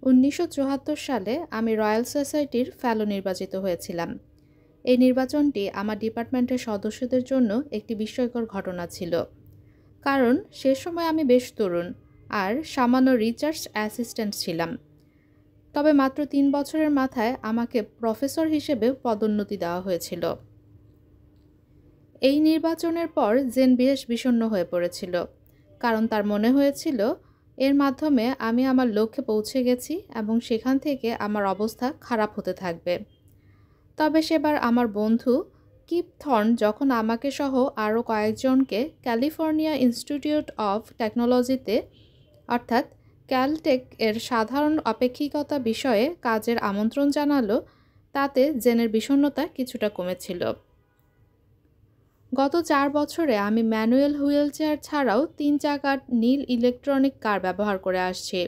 1974 সালে আমি রয়্যাল সোসাইটির ফেলো নির্বাচিত হয়েছিলাম। এই নির্বাচনটি আমার ডিপার্টমেন্টের সদস্যদের জন্য একটি বিস্ময়কর ঘটনা ছিল, কারণ সে সময় আমি বেশ তরুণ আর সামান্য রিসার্চ অ্যাসিস্ট্যান্ট ছিলাম। তবে মাত্র 3 বছরের মাথায় আমাকে প্রফেসর হিসেবে পদোন্নতি দেওয়া হয়েছিল। এই নির্বাচনের পর জেন বেশ বিষণ্ণ হয়ে পড়েছিল, কারণ তার মনে হয়েছিল এর মাধ্যমে আমি আমার লক্ষ্যে পৌঁছে গেছি এবং সেখান থেকে আমার অবস্থা খারাপ হতে থাকবে। তবে সেবার আমার বন্ধু কিপ থর্ন যখন আমাকে সহ আরও কয়েকজনকে ক্যালিফোর্নিয়া ইনস্টিটিউট অফ টেকনোলজিতে অর্থাৎ ক্যালটেক এর সাধারণ অপেক্ষিকতা বিষয়ে কাজের আমন্ত্রণ জানালো, তাতে জেনের বিষণ্ণতা কিছুটা কমেছিল। গত 4 বছরে আমি ম্যানুয়াল হুইল চেয়ার ছাড়াও 3 চাকার নীল ইলেকট্রনিক কার ব্যবহার করে আসছি।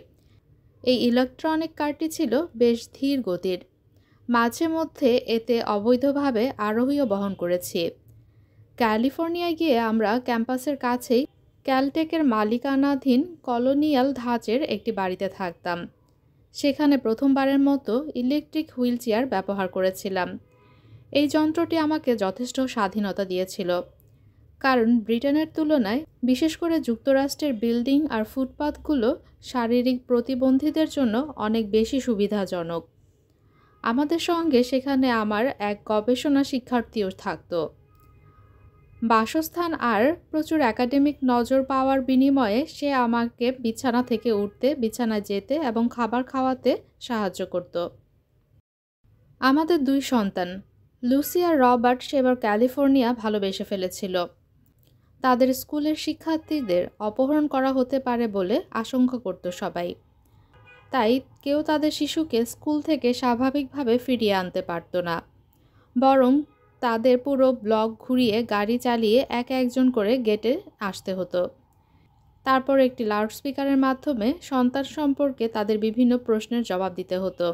এই ইলেকট্রনিক কারটি ছিল বেশ ধীর গতির, মাঝে মধ্যে এতে অবৈধভাবে আরোহীও বহন করেছি। ক্যালিফোর্নিয়ায় গিয়ে আমরা ক্যাম্পাসের কাছেই ক্যালটেকের মালিকানাধীন কলোনিয়াল ধাঁচের একটি বাড়িতে থাকতাম। সেখানে প্রথমবারের মতো ইলেকট্রিক হুইল চেয়ার ব্যবহার করেছিলাম। এই যন্ত্রটি আমাকে যথেষ্ট স্বাধীনতা দিয়েছিল, কারণ ব্রিটেনের তুলনায় বিশেষ করে যুক্তরাষ্ট্রের বিল্ডিং আর ফুটপাথগুলো শারীরিক প্রতিবন্ধীদের জন্য অনেক বেশি সুবিধাজনক। আমাদের সঙ্গে সেখানে আমার এক গবেষণা শিক্ষার্থীও থাকত। বাসস্থান আর প্রচুর একাডেমিক নজর পাওয়ার বিনিময়ে সে আমাকে বিছানা থেকে উঠতে, বিছানায় যেতে এবং খাবার খাওয়াতে সাহায্য করত। আমাদের 2 সন্তান লুসি আর রবার্ট সেবার ক্যালিফোর্নিয়া ভালোবেসে ফেলেছিল। তাদের স্কুলের শিক্ষার্থীদের অপহরণ করা হতে পারে বলে আশঙ্কা করত সবাই, তাই কেউ তাদের শিশুকে স্কুল থেকে স্বাভাবিকভাবে ফিরিয়ে আনতে পারত না, বরং তাদের পুরো ব্লক ঘুরিয়ে গাড়ি চালিয়ে একজন করে গেটে আসতে হতো। তারপর একটি লাউডস্পিকারের মাধ্যমে সন্তান সম্পর্কে তাদের বিভিন্ন প্রশ্নের জবাব দিতে হতো।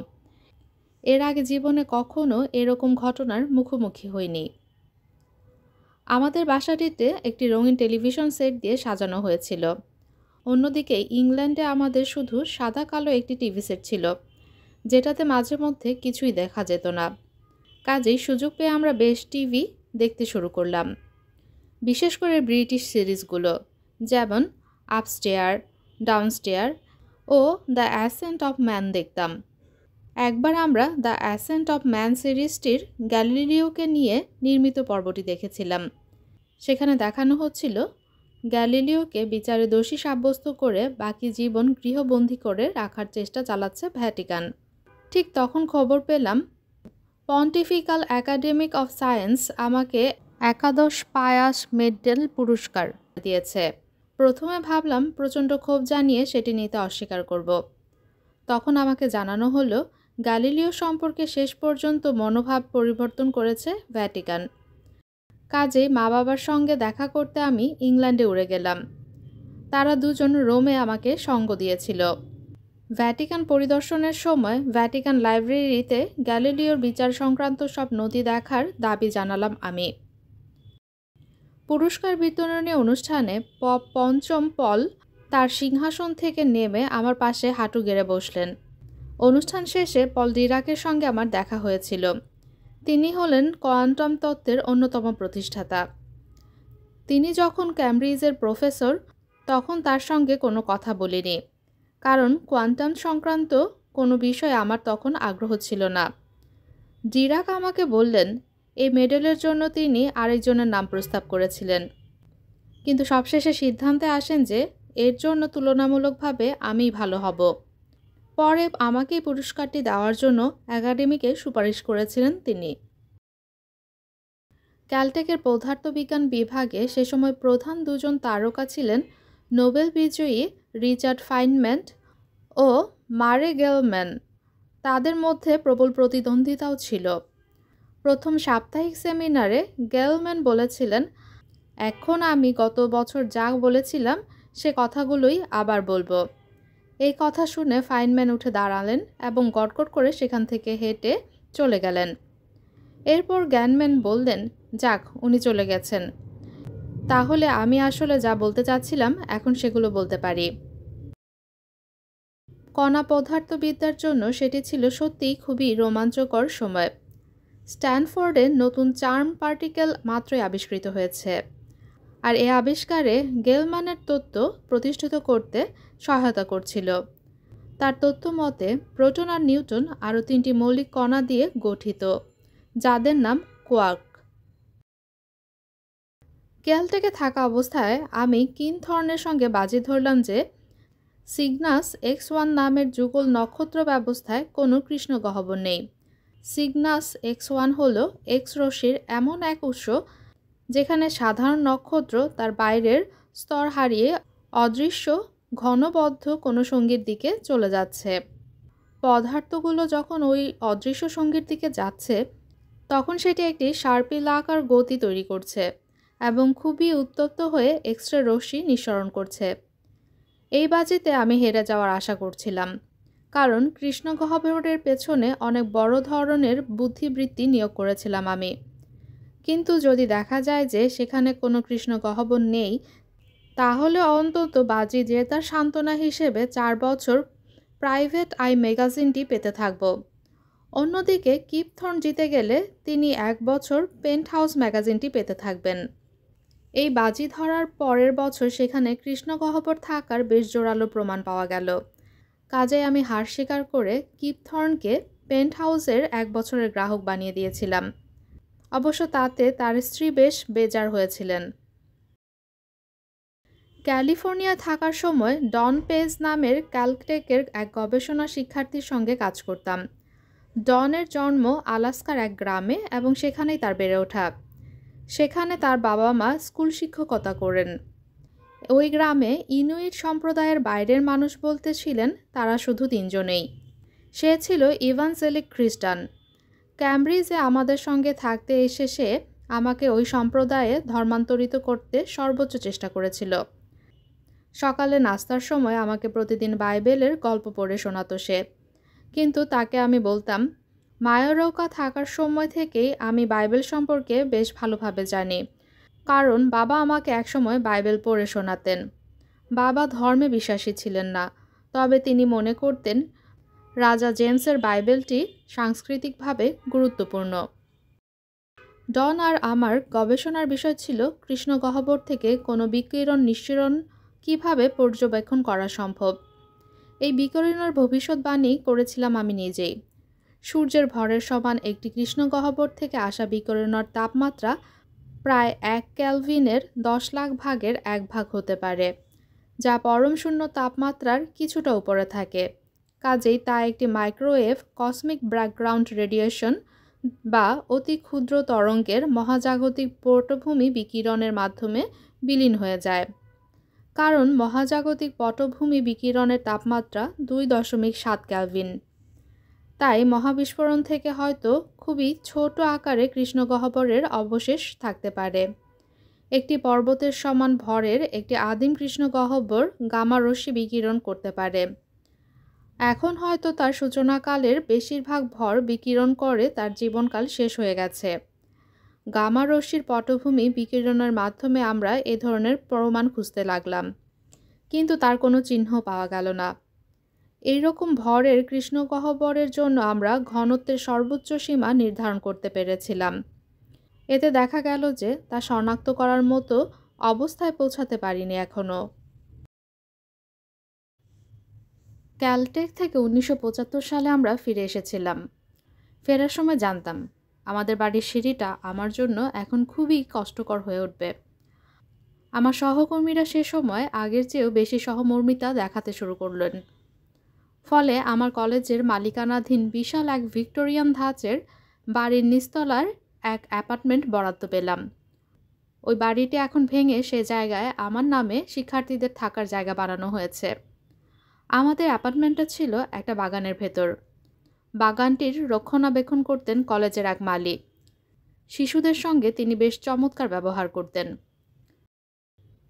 এর আগে জীবনে কখনো এরকম ঘটনার মুখোমুখি হইনি। আমাদের বাসাটিতে একটি রঙিন টেলিভিশন সেট দিয়ে সাজানো হয়েছিল। অন্যদিকে ইংল্যান্ডে আমাদের শুধু সাদা কালো একটি টিভি সেট ছিল, যেটাতে মাঝে মধ্যে কিছুই দেখা যেত না। কাজেই সুযোগ পেয়ে আমরা বেশ টিভি দেখতে শুরু করলাম, বিশেষ করে ব্রিটিশ সিরিজগুলো, যেমন আপস্টেয়ার, ডাউনস্টেয়ার ও দ্য অ্যাসেন্ট অফ ম্যান দেখতাম। একবার আমরা দ্য অ্যাসেন্ট অফ ম্যান সিরিজটির গ্যালিলিওকে নিয়ে নির্মিত পর্বটি দেখেছিলাম। সেখানে দেখানো হচ্ছিল গ্যালিলিওকে বিচারে দোষী সাব্যস্ত করে বাকি জীবন গৃহবন্দী করে রাখার চেষ্টা চালাচ্ছে ভ্যাটিকান। ঠিক তখন খবর পেলাম পন্টিফিকাল একাডেমিক অফ সায়েন্স আমাকে একাদশ পায়াস মেডেল পুরস্কার দিয়েছে। প্রথমে ভাবলাম প্রচণ্ড ক্ষোভ জানিয়ে সেটি নিতে অস্বীকার করব। তখন আমাকে জানানো হলো গ্যালিলিও সম্পর্কে শেষ পর্যন্ত মনোভাব পরিবর্তন করেছে ভ্যাটিকান। কাজেই মা বাবার সঙ্গে দেখা করতে আমি ইংল্যান্ডে উড়ে গেলাম। তারা দুজন রোমে আমাকে সঙ্গ দিয়েছিল। ভ্যাটিকান পরিদর্শনের সময় ভ্যাটিকান লাইব্রেরিতে গ্যালিলিওর বিচার সংক্রান্ত সব নথি দেখার দাবি জানালাম আমি। পুরস্কার বিতরণী অনুষ্ঠানে পঞ্চম পল তার সিংহাসন থেকে নেমে আমার পাশে হাঁটু গেড়ে বসলেন। অনুষ্ঠান শেষে পল ডিরাকের সঙ্গে আমার দেখা হয়েছিল। তিনি হলেন কোয়ান্টাম তত্ত্বের অন্যতম প্রতিষ্ঠাতা। তিনি যখন ক্যামব্রিজের প্রফেসর, তখন তার সঙ্গে কোনো কথা বলিনি, কারণ কোয়ান্টাম সংক্রান্ত কোনো বিষয়ে আমার তখন আগ্রহ ছিল না। ডিরাক আমাকে বললেন এই মেডেলের জন্য তিনি আরেকজনের নাম প্রস্তাব করেছিলেন, কিন্তু সবশেষে সিদ্ধান্তে আসেন যে এর জন্য তুলনামূলকভাবে আমিই ভালো হব। পরে আমাকেই পুরস্কারটি দেওয়ার জন্য একাডেমিকে সুপারিশ করেছিলেন তিনি। ক্যালটেকের পদার্থবিজ্ঞান বিভাগে সে সময় প্রধান 2 জন তারকা ছিলেন নোবেল বিজয়ী রিচার্ড ফাইনম্যান ও মারে গেলম্যান। তাদের মধ্যে প্রবল প্রতিদ্বন্দ্বিতাও ছিল। প্রথম সাপ্তাহিক সেমিনারে গেলম্যান বলেছিলেন, এখন আমি গত বছর যা বলেছিলাম সে কথাগুলোই আবার বলবো। এই কথা শুনে ফাইনম্যান উঠে দাঁড়ালেন এবং গটগট করে সেখান থেকে হেঁটে চলে গেলেন। এরপর গ্যানম্যান বললেন, যাক, উনি চলে গেছেন, তাহলে আমি আসলে যা বলতে চাচ্ছিলাম এখন সেগুলো বলতে পারি। কণা পদার্থবিদ্যার জন্য সেটি ছিল সত্যিই খুবই রোমাঞ্চকর সময়। স্ট্যানফোর্ডে নতুন চার্ম পার্টিকেল মাত্রই আবিষ্কৃত হয়েছে, আর এই আবিষ্কারে গেলম্যানের তত্ত্ব প্রতিষ্ঠিত করতে সহায়তা করছিল। তার তত্ত্ব মতে প্রোটন আর নিউট্রন আরও 3টি মৌলিক কণা দিয়ে গঠিত, যাদের নাম কোয়ার্ক। ক্যালটেকে থাকা অবস্থায় আমি কিনথর্নের সঙ্গে বাজি ধরলাম যে সিগনাস X1 নামের যুগল নক্ষত্র ব্যবস্থায় কোনো কৃষ্ণগহ্বর নেই। সিগনাস X1 হল এক্স রশ্মির এমন এক উৎস যেখানে সাধারণ নক্ষত্র তার বাইরের স্তর হারিয়ে অদৃশ্য ঘনবদ্ধ কোনো সঙ্গীর দিকে চলে যাচ্ছে। পদার্থগুলো যখন ওই অদৃশ্য সঙ্গীর দিকে যাচ্ছে তখন সেটি একটি সার্পিলাকার গতি তৈরি করছে এবং খুবই উত্তপ্ত হয়ে এক্স-রে রশ্মি নিঃসরণ করছে। এই বাজিতে আমি হেরে যাওয়ার আশা করছিলাম, কারণ কৃষ্ণগহ্বরের পেছনে অনেক বড় ধরনের বুদ্ধিবৃত্তি নিয়োগ করেছিলাম আমি। কিন্তু যদি দেখা যায় যে সেখানে কোনো কৃষ্ণগহ্বর নেই, তাহলে অন্তত বাজি জেতার সান্ত্বনা হিসেবে 4 বছর প্রাইভেট আই ম্যাগাজিনটি পেতে থাকব। অন্যদিকে কিপ থর্ন জিতে গেলে তিনি 1 বছর পেন্টহাউস ম্যাগাজিনটি পেতে থাকবেন। এই বাজি ধরার পরের বছর সেখানে কৃষ্ণগহ্বর থাকার বেশ জোরালো প্রমাণ পাওয়া গেল। কাজে আমি হার স্বীকার করে কিপ থর্নকে পেন্টহাউসের 1 বছরের গ্রাহক বানিয়ে দিয়েছিলাম। অবশ্য তাতে তার স্ত্রী বেশ বেজার হয়েছিলেন। ক্যালিফোর্নিয়া থাকার সময় ডন পেজ নামের ক্যালটেকের এক গবেষণা শিক্ষার্থীর সঙ্গে কাজ করতাম। ডনের জন্ম আলাস্কার এক গ্রামে এবং সেখানেই তার বেড়ে ওঠা। সেখানে তার বাবা মা স্কুল শিক্ষকতা করেন। ওই গ্রামে ইনুইট সম্প্রদায়ের বাইরের মানুষ বলতে ছিলেন তারা শুধু 3 জনেই। সে ছিল ইভানজেলিক খ্রিস্টান। ক্যামব্রিজে আমাদের সঙ্গে থাকতে এসে সে আমাকে ওই সম্প্রদায়ে ধর্মান্তরিত করতে সর্বোচ্চ চেষ্টা করেছিল। সকালে নাস্তার সময় আমাকে প্রতিদিন বাইবেলের গল্প পড়ে শোনাতো সে। কিন্তু তাকে আমি বলতাম, মায়োরৌকা থাকার সময় থেকেই আমি বাইবেল সম্পর্কে বেশ ভালোভাবে জানি, কারণ বাবা আমাকে একসময় বাইবেল পড়ে শোনাতেন। বাবা ধর্মে বিশ্বাসী ছিলেন না, তবে তিনি মনে করতেন রাজা জেমসের বাইবেলটি সাংস্কৃতিকভাবে গুরুত্বপূর্ণ। ডন আর আমার গবেষণার বিষয় ছিল কৃষ্ণগহ্বর থেকে কোনো বিকিরণ নিঃসরণ কিভাবে পর্যবেক্ষণ করা সম্ভব। এই বিকিরণের ভবিষ্যৎবাণী করেছিলাম আমি নিজেই। সূর্যের ভরের সমান একটি কৃষ্ণগহ্বর থেকে আসা বিকিরণের তাপমাত্রা প্রায় 1 কেলভিনের 10 লাখ ভাগের 1 ভাগ হতে পারে, যা পরম শূন্য তাপমাত্রার কিছুটা উপরে থাকে। কাজেই তা একটি মাইক্রোওয়েভ কসমিক ব্যাকগ্রাউন্ড রেডিয়েশন বা অতি ক্ষুদ্র তরঙ্গের মহাজাগতিক পটভূমি বিকিরণের মাধ্যমে বিলীন হয়ে যায়। কারণ মহাজাগতিক পটভূমি বিকিরণের তাপমাত্রা 2.7 কেলভিন। তাই মহাবিস্ফোরণ থেকে হয়তো খুবই ছোট আকারে কৃষ্ণগহ্বরের অবশেষ থাকতে পারে। একটি পর্বতের সমান ভরের একটি আদিম কৃষ্ণগহ্বর গামা রশ্মি বিকিরণ করতে পারে। এখন হয়তো তার সূচনাকালের বেশিরভাগ ভর বিকিরণ করে তার জীবনকাল শেষ হয়ে গেছে। গামা রশ্মির পটভূমি বিকিরণের মাধ্যমে আমরা এ ধরনের প্রমাণ খুঁজতে লাগলাম, কিন্তু তার কোনো চিহ্ন পাওয়া গেল না। এইরকম ভরের কৃষ্ণগহ্বরের জন্য আমরা ঘনত্বের সর্বোচ্চ সীমা নির্ধারণ করতে পেরেছিলাম। এতে দেখা গেল যে তা শনাক্ত করার মতো অবস্থায় পৌঁছাতে পারিনি এখনও। ক্যালটেক থেকে 1975 সালে আমরা ফিরে এসেছিলাম। ফেরার সময় জানতাম আমাদের বাড়ির সিঁড়িটা আমার জন্য এখন খুবই কষ্টকর হয়ে উঠবে। আমার সহকর্মীরা সে সময় আগের চেয়েও বেশি সহমর্মিতা দেখাতে শুরু করলেন। ফলে আমার কলেজের মালিকানাধীন বিশাল এক ভিক্টোরিয়ান ধাঁচের বাড়ির নিচতলার এক অ্যাপার্টমেন্ট বরাদ্দ পেলাম। ওই বাড়িটি এখন ভেঙে সে জায়গায় আমার নামে শিক্ষার্থীদের থাকার জায়গা বানানো হয়েছে। আমাদের অ্যাপার্টমেন্টটা ছিল একটা বাগানের ভেতর। বাগানটির রক্ষণাবেক্ষণ করতেন কলেজের এক মালি। শিশুদের সঙ্গে তিনি বেশ চমৎকার ব্যবহার করতেন।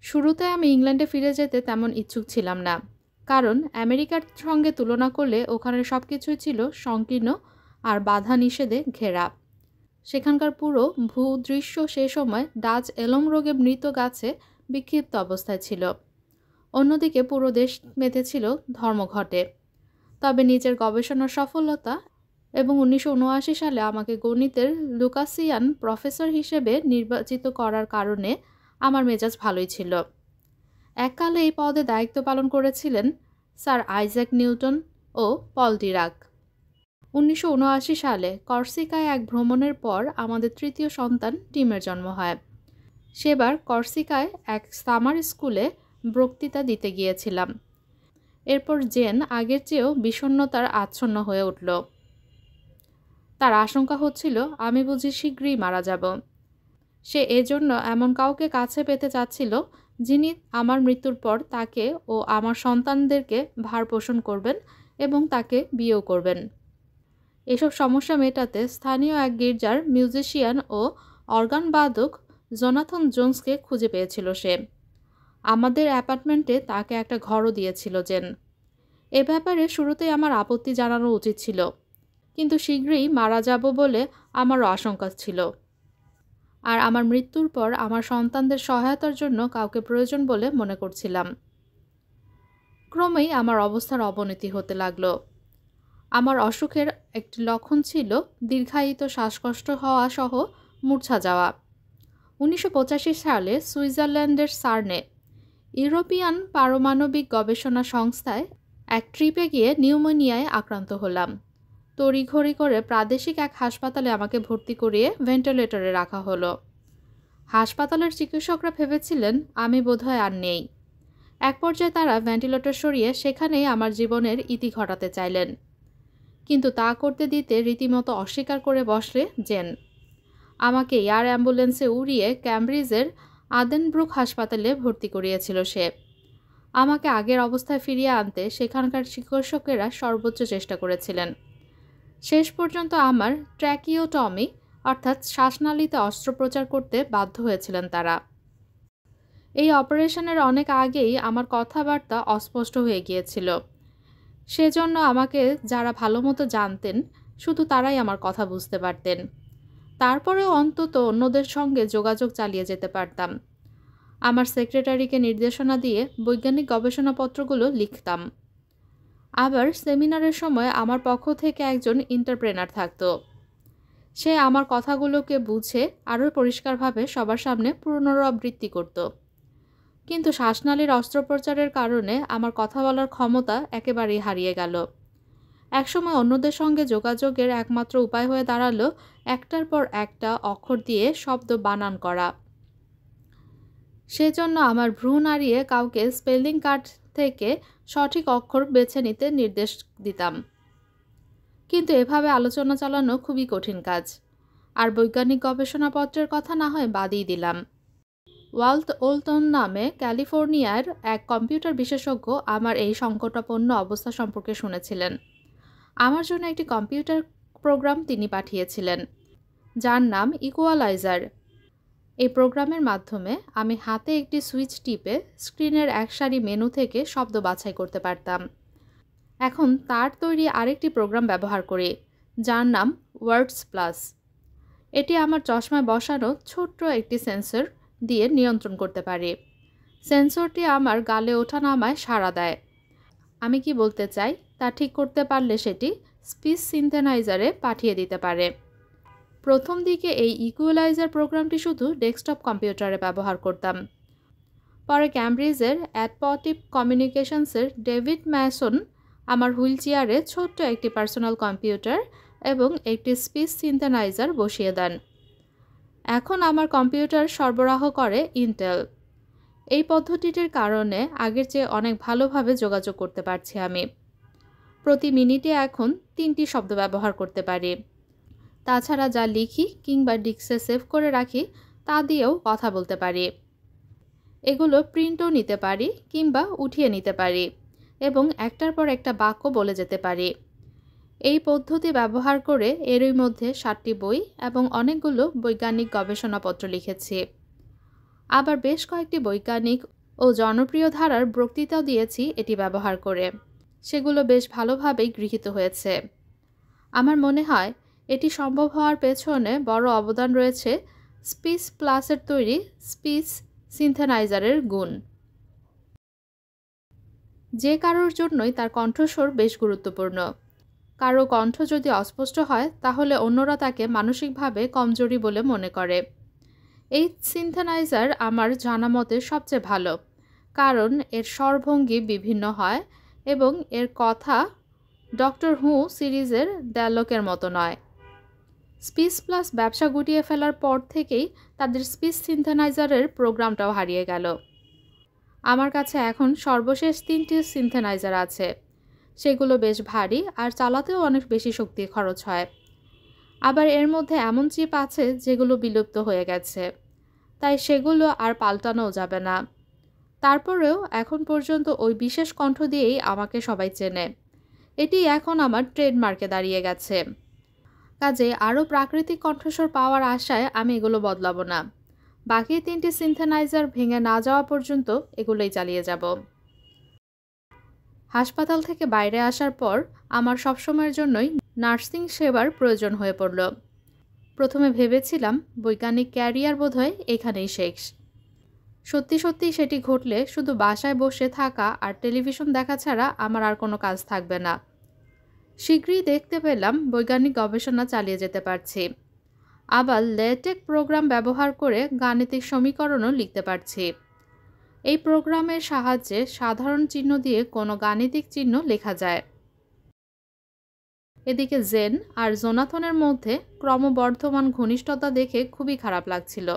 শুরুতে আমি ইংল্যান্ডে ফিরে যেতে তেমন ইচ্ছুক ছিলাম না, কারণ আমেরিকার সঙ্গে তুলনা করলে ওখানে সব কিছুই ছিল সংকীর্ণ আর বাধা নিষেধে ঘেরা। সেখানকার পুরো ভূদৃশ্য সে সময় ডাচ এলম রোগে মৃত গাছে বিক্ষিপ্ত অবস্থায় ছিল। অন্যদিকে পুরো দেশ মেতেছিল ধর্মঘটে। তবে নিজের গবেষণার সফলতা এবং 1979 সালে আমাকে গণিতের লুকাসিয়ান প্রফেসর হিসেবে নির্বাচিত করার কারণে আমার মেজাজ ভালোই ছিল। এককালে এই পদে দায়িত্ব পালন করেছিলেন স্যার আইজ্যাক নিউটন ও পল ডিরাক। 1979 সালে কর্সিকায় এক ভ্রমণের পর আমাদের তৃতীয় সন্তান টিমের জন্ম হয়। সেবার কর্সিকায় এক সামার স্কুলে বক্তৃতা দিতে গিয়েছিলাম। এরপর জেন আগের চেয়েও বিষণ্ণতার আচ্ছন্ন হয়ে উঠল। তার আশঙ্কা হচ্ছিল আমি বুঝি শীঘ্রই মারা যাব। সে এজন্য এমন কাউকে কাছে পেতে চাচ্ছিল যিনি আমার মৃত্যুর পর তাকে ও আমার সন্তানদেরকে ভার পোষণ করবেন এবং তাকে বিয়েও করবেন। এসব সমস্যা মেটাতে স্থানীয় এক গির্জার মিউজিশিয়ান ও অর্গান বাদক জোনাথন জোন্সকে খুঁজে পেয়েছিল সে। আমাদের অ্যাপার্টমেন্টে তাকে একটা ঘরও দিয়েছিল জেন। এ ব্যাপারে শুরুতেই আমার আপত্তি জানানো উচিত ছিল, কিন্তু শীঘ্রই মারা যাব বলে আমারও আশঙ্কা ছিল, আর আমার মৃত্যুর পর আমার সন্তানদের সহায়তার জন্য কাউকে প্রয়োজন বলে মনে করছিলাম। ক্রমেই আমার অবস্থার অবনতি হতে লাগলো। আমার অসুখের একটি লক্ষণ ছিল দীর্ঘায়িত শ্বাসকষ্ট হওয়া সহ মূর্ছা যাওয়া। 1985 সালে সুইজারল্যান্ডের সার্নে ইউরোপিয়ান পারমাণবিক গবেষণা সংস্থায় এক ট্রিপে গিয়ে নিউমোনিয়ায় আক্রান্ত হলাম। তড়িঘড়ি করে প্রাদেশিক এক হাসপাতালে আমাকে ভর্তি করিয়ে ভেন্টিলেটরে রাখা হলো। হাসপাতালের চিকিৎসকরা ভেবেছিলেন আমি বোধহয় আর নেই। এক পর্যায়ে তারা ভেন্টিলেটর সরিয়ে সেখানেই আমার জীবনের ইতি ঘটাতে চাইলেন, কিন্তু তা করতে দিতে রীতিমতো অস্বীকার করে বসলে জেন। আমাকে এয়ার অ্যাম্বুলেন্সে উড়িয়ে ক্যামব্রিজের আদেনব্রুক হাসপাতালে ভর্তি করিয়েছিল সে। আমাকে আগের অবস্থায় ফিরিয়ে আনতে সেখানকার চিকিৎসকেরা সর্বোচ্চ চেষ্টা করেছিলেন। শেষ পর্যন্ত আমার ট্র্যাকিওটমি অর্থাৎ শ্বাসনালীতে অস্ত্রোপচার করতে বাধ্য হয়েছিলেন তারা। এই অপারেশনের অনেক আগেই আমার কথাবার্তা অস্পষ্ট হয়ে গিয়েছিল। সেজন্য আমাকে যারা ভালোমতো জানতেন শুধু তারাই আমার কথা বুঝতে পারতেন। তারপরেও অন্তত অন্যদের সঙ্গে যোগাযোগ চালিয়ে যেতে পারতাম। আমার সেক্রেটারিকে নির্দেশনা দিয়ে বৈজ্ঞানিক গবেষণাপত্রগুলো লিখতাম। আবার সেমিনারের সময় আমার পক্ষ থেকে একজন ইন্টারপ্রেনার থাকত। সে আমার কথাগুলোকে বুঝে আরও পরিষ্কারভাবে সবার সামনে পুনরাবৃত্তি করত। কিন্তু শ্বাসনালীর অস্ত্রোপচারের কারণে আমার কথা বলার ক্ষমতা একেবারেই হারিয়ে গেল। একসময় অন্যদের সঙ্গে যোগাযোগের একমাত্র উপায় হয়ে দাঁড়ালো একটার পর একটা অক্ষর দিয়ে শব্দ বানান করা। সেজন্য আমার ভ্রু নাড়িয়ে কাউকে স্পেলিং কার্ড থেকে সঠিক অক্ষর বেছে নিতে নির্দেশ দিতাম। কিন্তু এভাবে আলোচনা চালানো খুবই কঠিন কাজ, আর বৈজ্ঞানিক গবেষণাপত্রের কথা না হয় বাদই দিলাম। ওয়াল্ট ওলটন নামে ক্যালিফোর্নিয়ার এক কম্পিউটার বিশেষজ্ঞ আমার এই সংকটাপন্ন অবস্থা সম্পর্কে শুনেছিলেন। আমার জন্য একটি কম্পিউটার প্রোগ্রাম তিনি পাঠিয়েছিলেন, যার নাম ইকুয়ালাইজার। এই প্রোগ্রামের মাধ্যমে আমি হাতে একটি সুইচ টিপে স্ক্রিনের এক সারি মেনু থেকে শব্দ বাছাই করতে পারতাম। এখন তার তৈরি আরেকটি প্রোগ্রাম ব্যবহার করি, যার নাম ওয়ার্ডস প্লাস। এটি আমার চশমায় বসানো ছোট্ট একটি সেন্সর দিয়ে নিয়ন্ত্রণ করতে পারি। সেন্সরটি আমার গালে ওঠা নামায় সাড়া দেয়। আমি কি বলতে চাই তা ঠিক করতে পারলে সেটি স্পিচ সিনথেসাইজারে পাঠিয়ে দিতে পারে। প্রথম দিকে এই ইকুয়ালাইজার প্রোগ্রামটি শুধু ডেস্কটপ কম্পিউটারে ব্যবহার করতাম। পরে ক্যামব্রিজের অ্যাডপটিভ কমিউনিকেশনসের ডেভিড ম্যাসন আমার হুইল চেয়ারে ছোট্ট একটি পার্সোনাল কম্পিউটার এবং একটি স্পিচ সিনথেসাইজার বসিয়ে দেন। এখন আমার কম্পিউটার সরবরাহ করে ইন্টেল। এই পদ্ধতিটির কারণে আগের চেয়ে অনেক ভালোভাবে যোগাযোগ করতে পারছি আমি। প্রতি মিনিটে এখন 3টি শব্দ ব্যবহার করতে পারি। তাছাড়া যা লিখি কিংবা ডিস্কে সেভ করে রাখি তা দিয়েও কথা বলতে পারি। এগুলো প্রিন্টও নিতে পারি কিংবা উঠিয়ে নিতে পারি এবং একটার পর একটা বাক্য বলে যেতে পারি। এই পদ্ধতি ব্যবহার করে এরই মধ্যে 7টি বই এবং অনেকগুলো বৈজ্ঞানিক গবেষণাপত্র লিখেছি। আবার বেশ কয়েকটি বৈজ্ঞানিক ও জনপ্রিয় ধারার বক্তৃতাও দিয়েছি এটি ব্যবহার করে। সেগুলো বেশ ভালোভাবেই গৃহীত হয়েছে। আমার মনে হয় এটি সম্ভব হওয়ার পেছনে বড় অবদান রয়েছে স্পিচ প্লাসের তৈরি স্পিচ সিনথেসাইজারের গুণ। যে কারোর জন্যই তার কণ্ঠস্বর বেশ গুরুত্বপূর্ণ। কারো কণ্ঠ যদি অস্পষ্ট হয় তাহলে অন্যরা তাকে মানসিকভাবে কমজোরি বলে মনে করে। এই সিনথেসাইজার আমার জানা মতে সবচেয়ে ভালো, কারণ এর স্বরভঙ্গি বিভিন্ন হয় এবং এর কথা ডক্টর হু সিরিজের ডায়ালগের মতো নয়। স্পিচ প্লাস ব্যবসা গুটিয়ে ফেলার পর থেকেই তাদের স্পিচ সিনথেসাইজারের প্রোগ্রামটাও হারিয়ে গেল। আমার কাছে এখন সর্বশেষ 3টি সিনথেসাইজার আছে। সেগুলো বেশ ভারী আর চালাতেও অনেক বেশি শক্তি খরচ হয়। আবার এর মধ্যে এমন চিপ আছে যেগুলো বিলুপ্ত হয়ে গেছে, তাই সেগুলো আর পাল্টানোও যাবে না। তারপরেও এখন পর্যন্ত ওই বিশেষ কণ্ঠ দিয়েই আমাকে সবাই চেনে। এটি এখন আমার ট্রেডমার্কে দাঁড়িয়ে গেছে। কাজে আরও প্রাকৃতিক কণ্ঠস্বর পাওয়ার আশায় আমি এগুলো বদলাবো না। বাকি 3টি সিনথেসাইজার ভেঙে না যাওয়া পর্যন্ত এগুলোই চালিয়ে যাব। হাসপাতাল থেকে বাইরে আসার পর আমার সবসময়ের জন্যই নার্সিং সেবার প্রয়োজন হয়ে পড়ল। প্রথমে ভেবেছিলাম বৈজ্ঞানিক ক্যারিয়ার বোধহয় এখানেই শেষ। সত্যি সত্যি সেটি ঘটলে শুধু বাসায় বসে থাকা আর টেলিভিশন দেখা ছাড়া আমার আর কোনো কাজ থাকবে না। শীঘ্রই দেখতে পেলাম বৈজ্ঞানিক গবেষণা চালিয়ে যেতে পারছি। আবার লেটেক প্রোগ্রাম ব্যবহার করে গাণিতিক সমীকরণও লিখতে পারছি। এই প্রোগ্রামের সাহায্যে সাধারণ চিহ্ন দিয়ে কোনো গাণিতিক চিহ্ন লেখা যায়। এদিকে জেন আর জোনাথনের মধ্যে ক্রমবর্ধমান ঘনিষ্ঠতা দেখে খুবই খারাপ লাগছিল।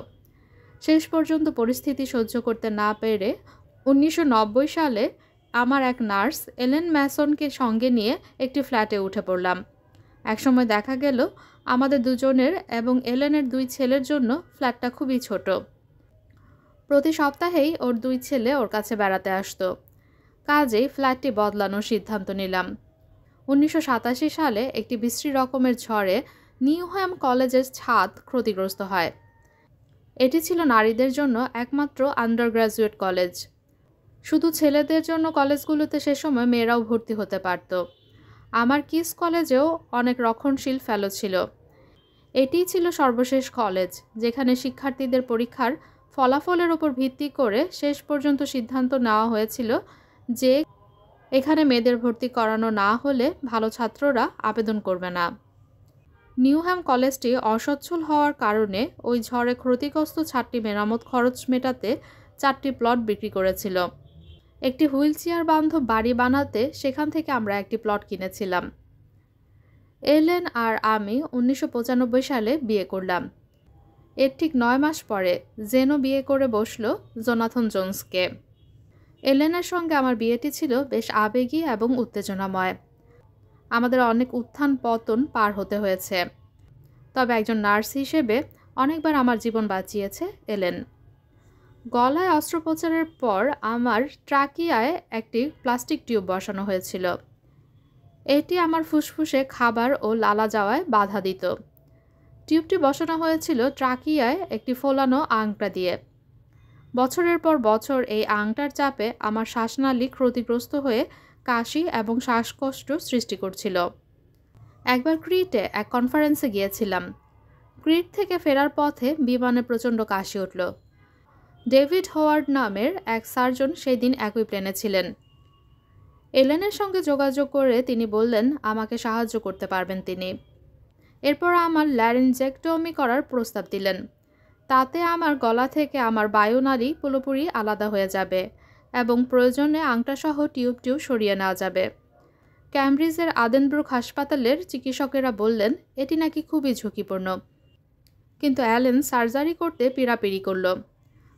শেষ পর্যন্ত পরিস্থিতি সহ্য করতে না পেরে 1990 সালে আমার এক নার্স এলেন ম্যাসনকে সঙ্গে নিয়ে একটি ফ্ল্যাটে উঠে পড়লাম। একসময় দেখা গেল আমাদের দুজনের এবং এলেনের 2 ছেলের জন্য ফ্ল্যাটটা খুবই ছোট। প্রতি সপ্তাহেই ওর 2 ছেলে ওর কাছে বেড়াতে আসতো। কাজেই ফ্ল্যাটটি বদলানোর সিদ্ধান্ত নিলাম। 1987 সালে একটি বিশ্রী রকমের ঝড়ে নিউহ্যাম কলেজের ছাদ ক্ষতিগ্রস্ত হয়। এটি ছিল নারীদের জন্য একমাত্র আন্ডারগ্র্যাজুয়েট কলেজ। শুধু ছেলেদের জন্য কলেজগুলোতে সে সময় মেয়েরাও ভর্তি হতে পারত। আমার কিস কলেজেও অনেক রক্ষণশীল ফেলো ছিল। এটিই ছিল সর্বশেষ কলেজ যেখানে শিক্ষার্থীদের পরীক্ষার ফলাফলের উপর ভিত্তি করে শেষ পর্যন্ত সিদ্ধান্ত নেওয়া হয়েছিল যে এখানে মেয়েদের ভর্তি করানো না হলে ভালো ছাত্ররা আবেদন করবে না। নিউহ্যাম কলেজটি অসচ্ছল হওয়ার কারণে ওই ঝড়ে ক্ষতিগ্রস্ত ছাদটি মেরামত খরচ মেটাতে 4টি প্লট বিক্রি করেছিল। একটি হুইলচেয়ার বান্ধব বাড়ি বানাতে সেখান থেকে আমরা একটি প্লট কিনেছিলাম। এলেন আর আমি 1995 সালে বিয়ে করলাম। এর ঠিক 9 মাস পরে জেনও বিয়ে করে বসল জোনাথন জোন্সকে। এলেনের সঙ্গে আমার বিয়েটি ছিল বেশ আবেগী এবং উত্তেজনাময়। আমাদের অনেক উত্থান পতন পার হতে হয়েছে, তবে একজন নার্স হিসেবে অনেকবার আমার জীবন বাঁচিয়েছে এলেন। গলায় অস্ত্রোপচারের পর আমার ট্রাকিয়ায় একটি প্লাস্টিক টিউব বসানো হয়েছিল। এটি আমার ফুসফুসে খাবার ও লালা যাওয়ায় বাধা দিত। টিউবটি বসানো হয়েছিল ট্রাকিয়ায় একটি ফোলানো আংটা দিয়ে। বছরের পর বছর এই আংটার চাপে আমার শ্বাসনালী ক্ষতিগ্রস্ত হয়ে কাশি এবং শ্বাসকষ্ট সৃষ্টি করছিল। একবার ক্রিটে এক কনফারেন্সে গিয়েছিলাম। ক্রিট থেকে ফেরার পথে বিমানে প্রচণ্ড কাশি উঠল। ডেভিড হোয়ার্ড নামের এক সার্জন সেই দিন একই প্লেনে ছিলেন। এলেনের সঙ্গে যোগাযোগ করে তিনি বললেন আমাকে সাহায্য করতে পারবেন তিনি। এরপর আমার ল্যারিঞ্জেক্টমি করার প্রস্তাব দিলেন। তাতে আমার গলা থেকে আমার বায়ুনালী পুরোপুরি আলাদা হয়ে যাবে এবং প্রয়োজনে আংটাসহ টিউবটিও সরিয়ে নেওয়া যাবে। ক্যামব্রিজের আদেনব্রুক হাসপাতালের চিকিৎসকেরা বললেন এটি নাকি খুবই ঝুঁকিপূর্ণ, কিন্তু অ্যালেন সার্জারি করতে পীড়াপিড়ি করল।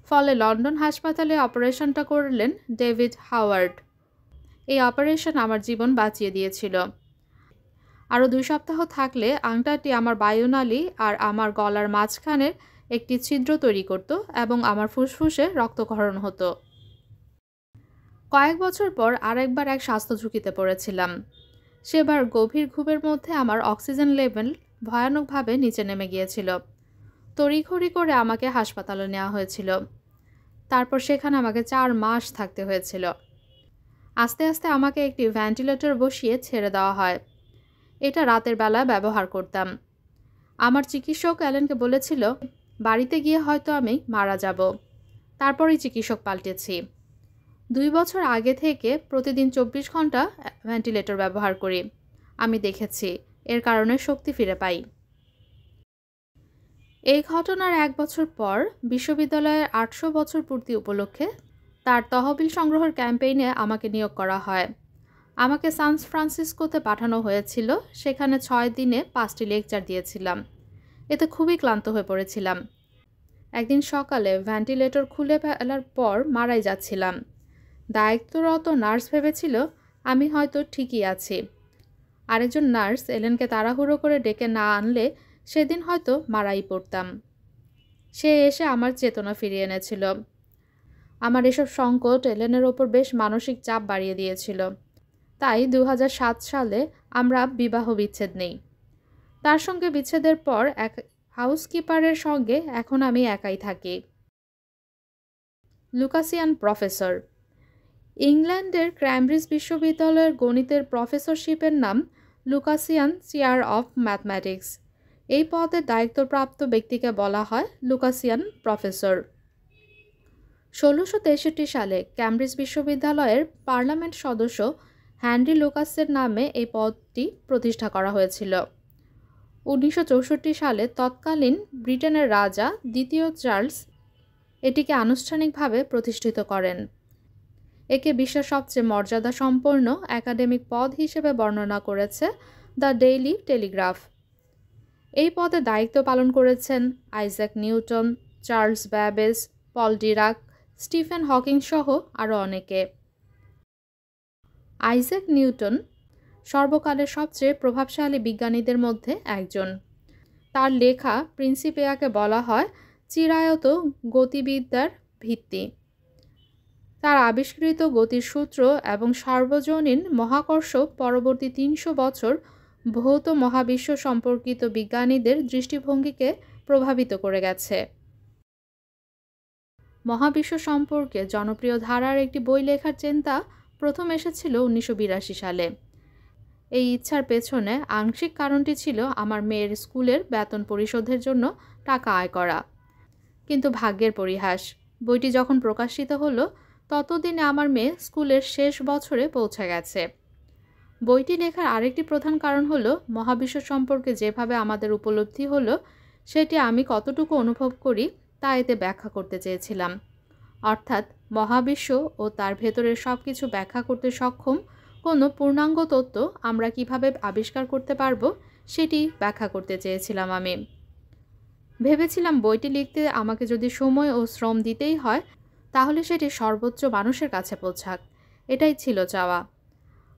ফলে লন্ডন হাসপাতালে অপারেশনটা করলেন ডেভিড হাওয়ার্ড। এই অপারেশন আমার জীবন বাঁচিয়ে দিয়েছিল। আরও 2 সপ্তাহ থাকলে আংটাটি আমার বায়ুনালী আর আমার গলার মাঝখানের একটি ছিদ্র তৈরি করত এবং আমার ফুসফুসে রক্তক্ষরণ হতো। কয়েক বছর পর আরেকবার এক স্বাস্থ্য ঝুঁকিতে পড়েছিলাম। সেবার গভীর ঘুমের মধ্যে আমার অক্সিজেন লেভেল ভয়ানকভাবে নিচে নেমে গিয়েছিল। তড়িঘড়ি করে আমাকে হাসপাতালে নেওয়া হয়েছিল। তারপর সেখানে আমাকে 4 মাস থাকতে হয়েছিল। আস্তে আস্তে আমাকে একটি ভেন্টিলেটর বসিয়ে ছেড়ে দেওয়া হয়। এটা রাতের বেলা ব্যবহার করতাম। আমার চিকিৎসক অ্যালেনকে বলেছিল বাড়িতে গিয়ে হয়তো আমি মারা যাব। তারপরই চিকিৎসক পাল্টেছি। 2 বছর আগে থেকে প্রতিদিন 24 ঘন্টা ভেন্টিলেটর ব্যবহার করি। আমি দেখেছি এর কারণে শক্তি ফিরে পাই। এই ঘটনার 1 বছর পর বিশ্ববিদ্যালয়ের 800 বছর পূর্তি উপলক্ষে তার তহবিল সংগ্রহের ক্যাম্পেইনে আমাকে নিয়োগ করা হয়। আমাকে সান ফ্রান্সিসকোতে পাঠানো হয়েছিল। সেখানে 6 দিনে 5টি লেকচার দিয়েছিলাম। এতে খুবই ক্লান্ত হয়ে পড়েছিলাম। একদিন সকালে ভেন্টিলেটর খুলে ফেলার পর মারাই যাচ্ছিলাম। দায়িত্বরত নার্স ভেবেছিল আমি হয়তো ঠিকই আছি। আরেকজন নার্স এলেনকে তাড়াহুড়ো করে ডেকে না আনলে সেদিন হয়তো মারাই পড়তাম। সে এসে আমার চেতনা ফিরিয়ে এনেছিল। আমার এসব সংকট এলেনের ওপর বেশ মানসিক চাপ বাড়িয়ে দিয়েছিল। তাই 2007 সালে আমরা বিবাহ বিচ্ছেদ নেই। তার সঙ্গে বিচ্ছেদের পর এক হাউসকিপারের সঙ্গে এখন আমি একাই থাকি। Lucasian professor. ইংল্যান্ডের ক্যামব্রিজ বিশ্ববিদ্যালয়ের গণিতের প্রফেসরশিপের নাম লুকাসিয়ান চেয়ার অফ ম্যাথমেটিক্স। এই পদের দায়িত্বপ্রাপ্ত ব্যক্তিকে বলা হয় লুকাসিয়ান প্রফেসর। 1663 সালে ক্যামব্রিজ বিশ্ববিদ্যালয়ের পার্লামেন্ট সদস্য হেনরি লুকাসের নামে এই পদটি প্রতিষ্ঠা করা হয়েছিল। 1964 সালে তৎকালীন ব্রিটেনের রাজা দ্বিতীয় চার্লস এটিকে আনুষ্ঠানিকভাবে প্রতিষ্ঠিত করেন। একে বিশ্বের সবচেয়ে মর্যাদা সম্পন্ন একাডেমিক পদ হিসেবে বর্ণনা করেছে দ্য ডেইলি টেলিগ্রাফ। এই পদে দায়িত্ব পালন করেছেন আইজ্যাক নিউটন, চার্লস ব্যাবেজ, পল ডিরাক, স্টিফেন হকিং সহ আরও অনেকে। আইজ্যাক নিউটন সর্বকালের সবচেয়ে প্রভাবশালী বিজ্ঞানীদের মধ্যে একজন। তার লেখা প্রিন্সিপিয়াকে বলা হয় চিরায়ত গতিবিদ্যার ভিত্তি। তার আবিষ্কৃত গতির সূত্র এবং সার্বজনীন মহাকর্ষ পরবর্তী 300 বছর ভৌত মহাবিশ্ব সম্পর্কিত বিজ্ঞানীদের দৃষ্টিভঙ্গিকে প্রভাবিত করে গেছে। মহাবিশ্ব সম্পর্কে জনপ্রিয় ধারার একটি বই লেখার চিন্তা প্রথম এসেছিল 1982 সালে। এই ইচ্ছার পেছনে আংশিক কারণটি ছিল আমার মেয়ের স্কুলের বেতন পরিশোধের জন্য টাকা আয় করা। কিন্তু ভাগ্যের পরিহাস, বইটি যখন প্রকাশিত হলো ততদিনে আমার মেয়ে স্কুলের শেষ বছরে পৌঁছে গেছে। বইটি লেখার আরেকটি প্রধান কারণ হলো মহাবিশ্ব সম্পর্কে যেভাবে আমাদের উপলব্ধি হলো সেটি আমি কতটুকু অনুভব করি তা এতে ব্যাখ্যা করতে চেয়েছিলাম। অর্থাৎ মহাবিশ্ব ও তার ভেতরের সব কিছু ব্যাখ্যা করতে সক্ষম কোনো পূর্ণাঙ্গ তত্ত্ব আমরা কিভাবে আবিষ্কার করতে পারবো সেটি ব্যাখ্যা করতে চেয়েছিলাম আমি। ভেবেছিলাম বইটি লিখতে আমাকে যদি সময় ও শ্রম দিতেই হয় তাহলে সেটি সর্বোচ্চ মানুষের কাছে পৌঁছাক, এটাই ছিল চাওয়া।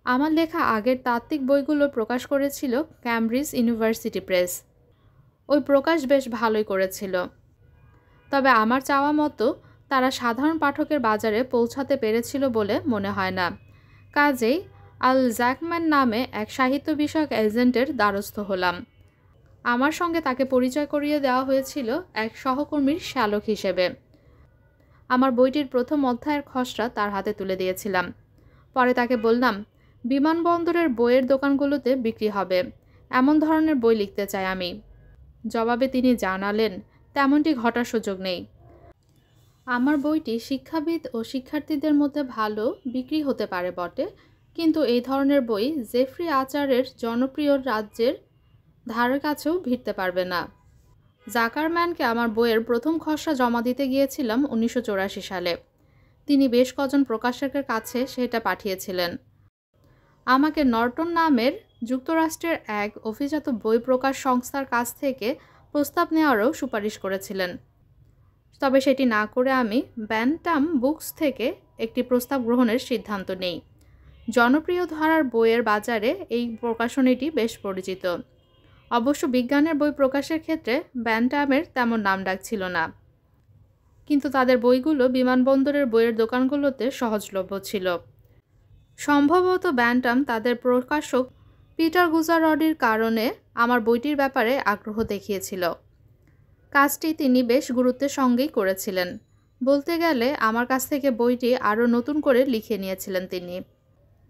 আমার লেখা আগের তাত্ত্বিক বইগুলো প্রকাশ করেছিল ক্যামব্রিজ ইউনিভার্সিটি প্রেস। ওই প্রকাশ বেশ ভালোই করেছিল, তবে আমার চাওয়া মতো তারা সাধারণ পাঠকের বাজারে পৌঁছাতে পেরেছিল বলে মনে হয় না। কাজেই আল জ্যাকম্যান নামে এক সাহিত্য বিষয়ক এজেন্টের দ্বারস্থ হলাম। আমার সঙ্গে তাকে পরিচয় করিয়ে দেওয়া হয়েছিল এক সহকর্মীর শ্যালক হিসেবে। আমার বইটির প্রথম অধ্যায়ের খসড়া তার হাতে তুলে দিয়েছিলাম। পরে তাকে বললাম, বিমানবন্দরের বইয়ের দোকানগুলোতে বিক্রি হবে এমন ধরনের বই লিখতে চাই আমি। জবাবে তিনি জানালেন, তেমনটি ঘটার সুযোগ নেই। আমার বইটি শিক্ষাবিদ ও শিক্ষার্থীদের মধ্যে ভালো বিক্রি হতে পারে বটে, কিন্তু এই ধরনের বই জেফ্রি আচারের জনপ্রিয় রাজ্যের ধারের কাছেও ভিড়তে পারবে না। জাকারম্যানকে আমার বইয়ের প্রথম খসড়া জমা দিতে গিয়েছিলাম 1984 সালে। তিনি বেশ কজন প্রকাশকের কাছে সেটা পাঠিয়েছিলেন। আমাকে নর্টন নামের যুক্তরাষ্ট্রের এক অভিজাত বই প্রকাশ সংস্থার কাছ থেকে প্রস্তাব নেওয়ারও সুপারিশ করেছিলেন। তবে সেটি না করে আমি ব্যান্টাম বুকস থেকে একটি প্রস্তাব গ্রহণের সিদ্ধান্ত নেই। জনপ্রিয় ধারার বইয়ের বাজারে এই প্রকাশনীটি বেশ পরিচিত। অবশ্য বিজ্ঞানের বই প্রকাশের ক্ষেত্রে ব্যান্টামের তেমন নামডাক ছিল না, কিন্তু তাদের বইগুলো বিমানবন্দরের বইয়ের দোকানগুলোতে সহজলভ্য ছিল। সম্ভবত ব্যান্টাম তাদের প্রকাশক পিটার গুজারডির কারণে আমার বইটির ব্যাপারে আগ্রহ দেখিয়েছিল। কাজটি তিনি বেশ গুরুত্বের সঙ্গেই করেছিলেন। বলতে গেলে আমার কাছ থেকে বইটি আরও নতুন করে লিখে নিয়েছিলেন তিনি।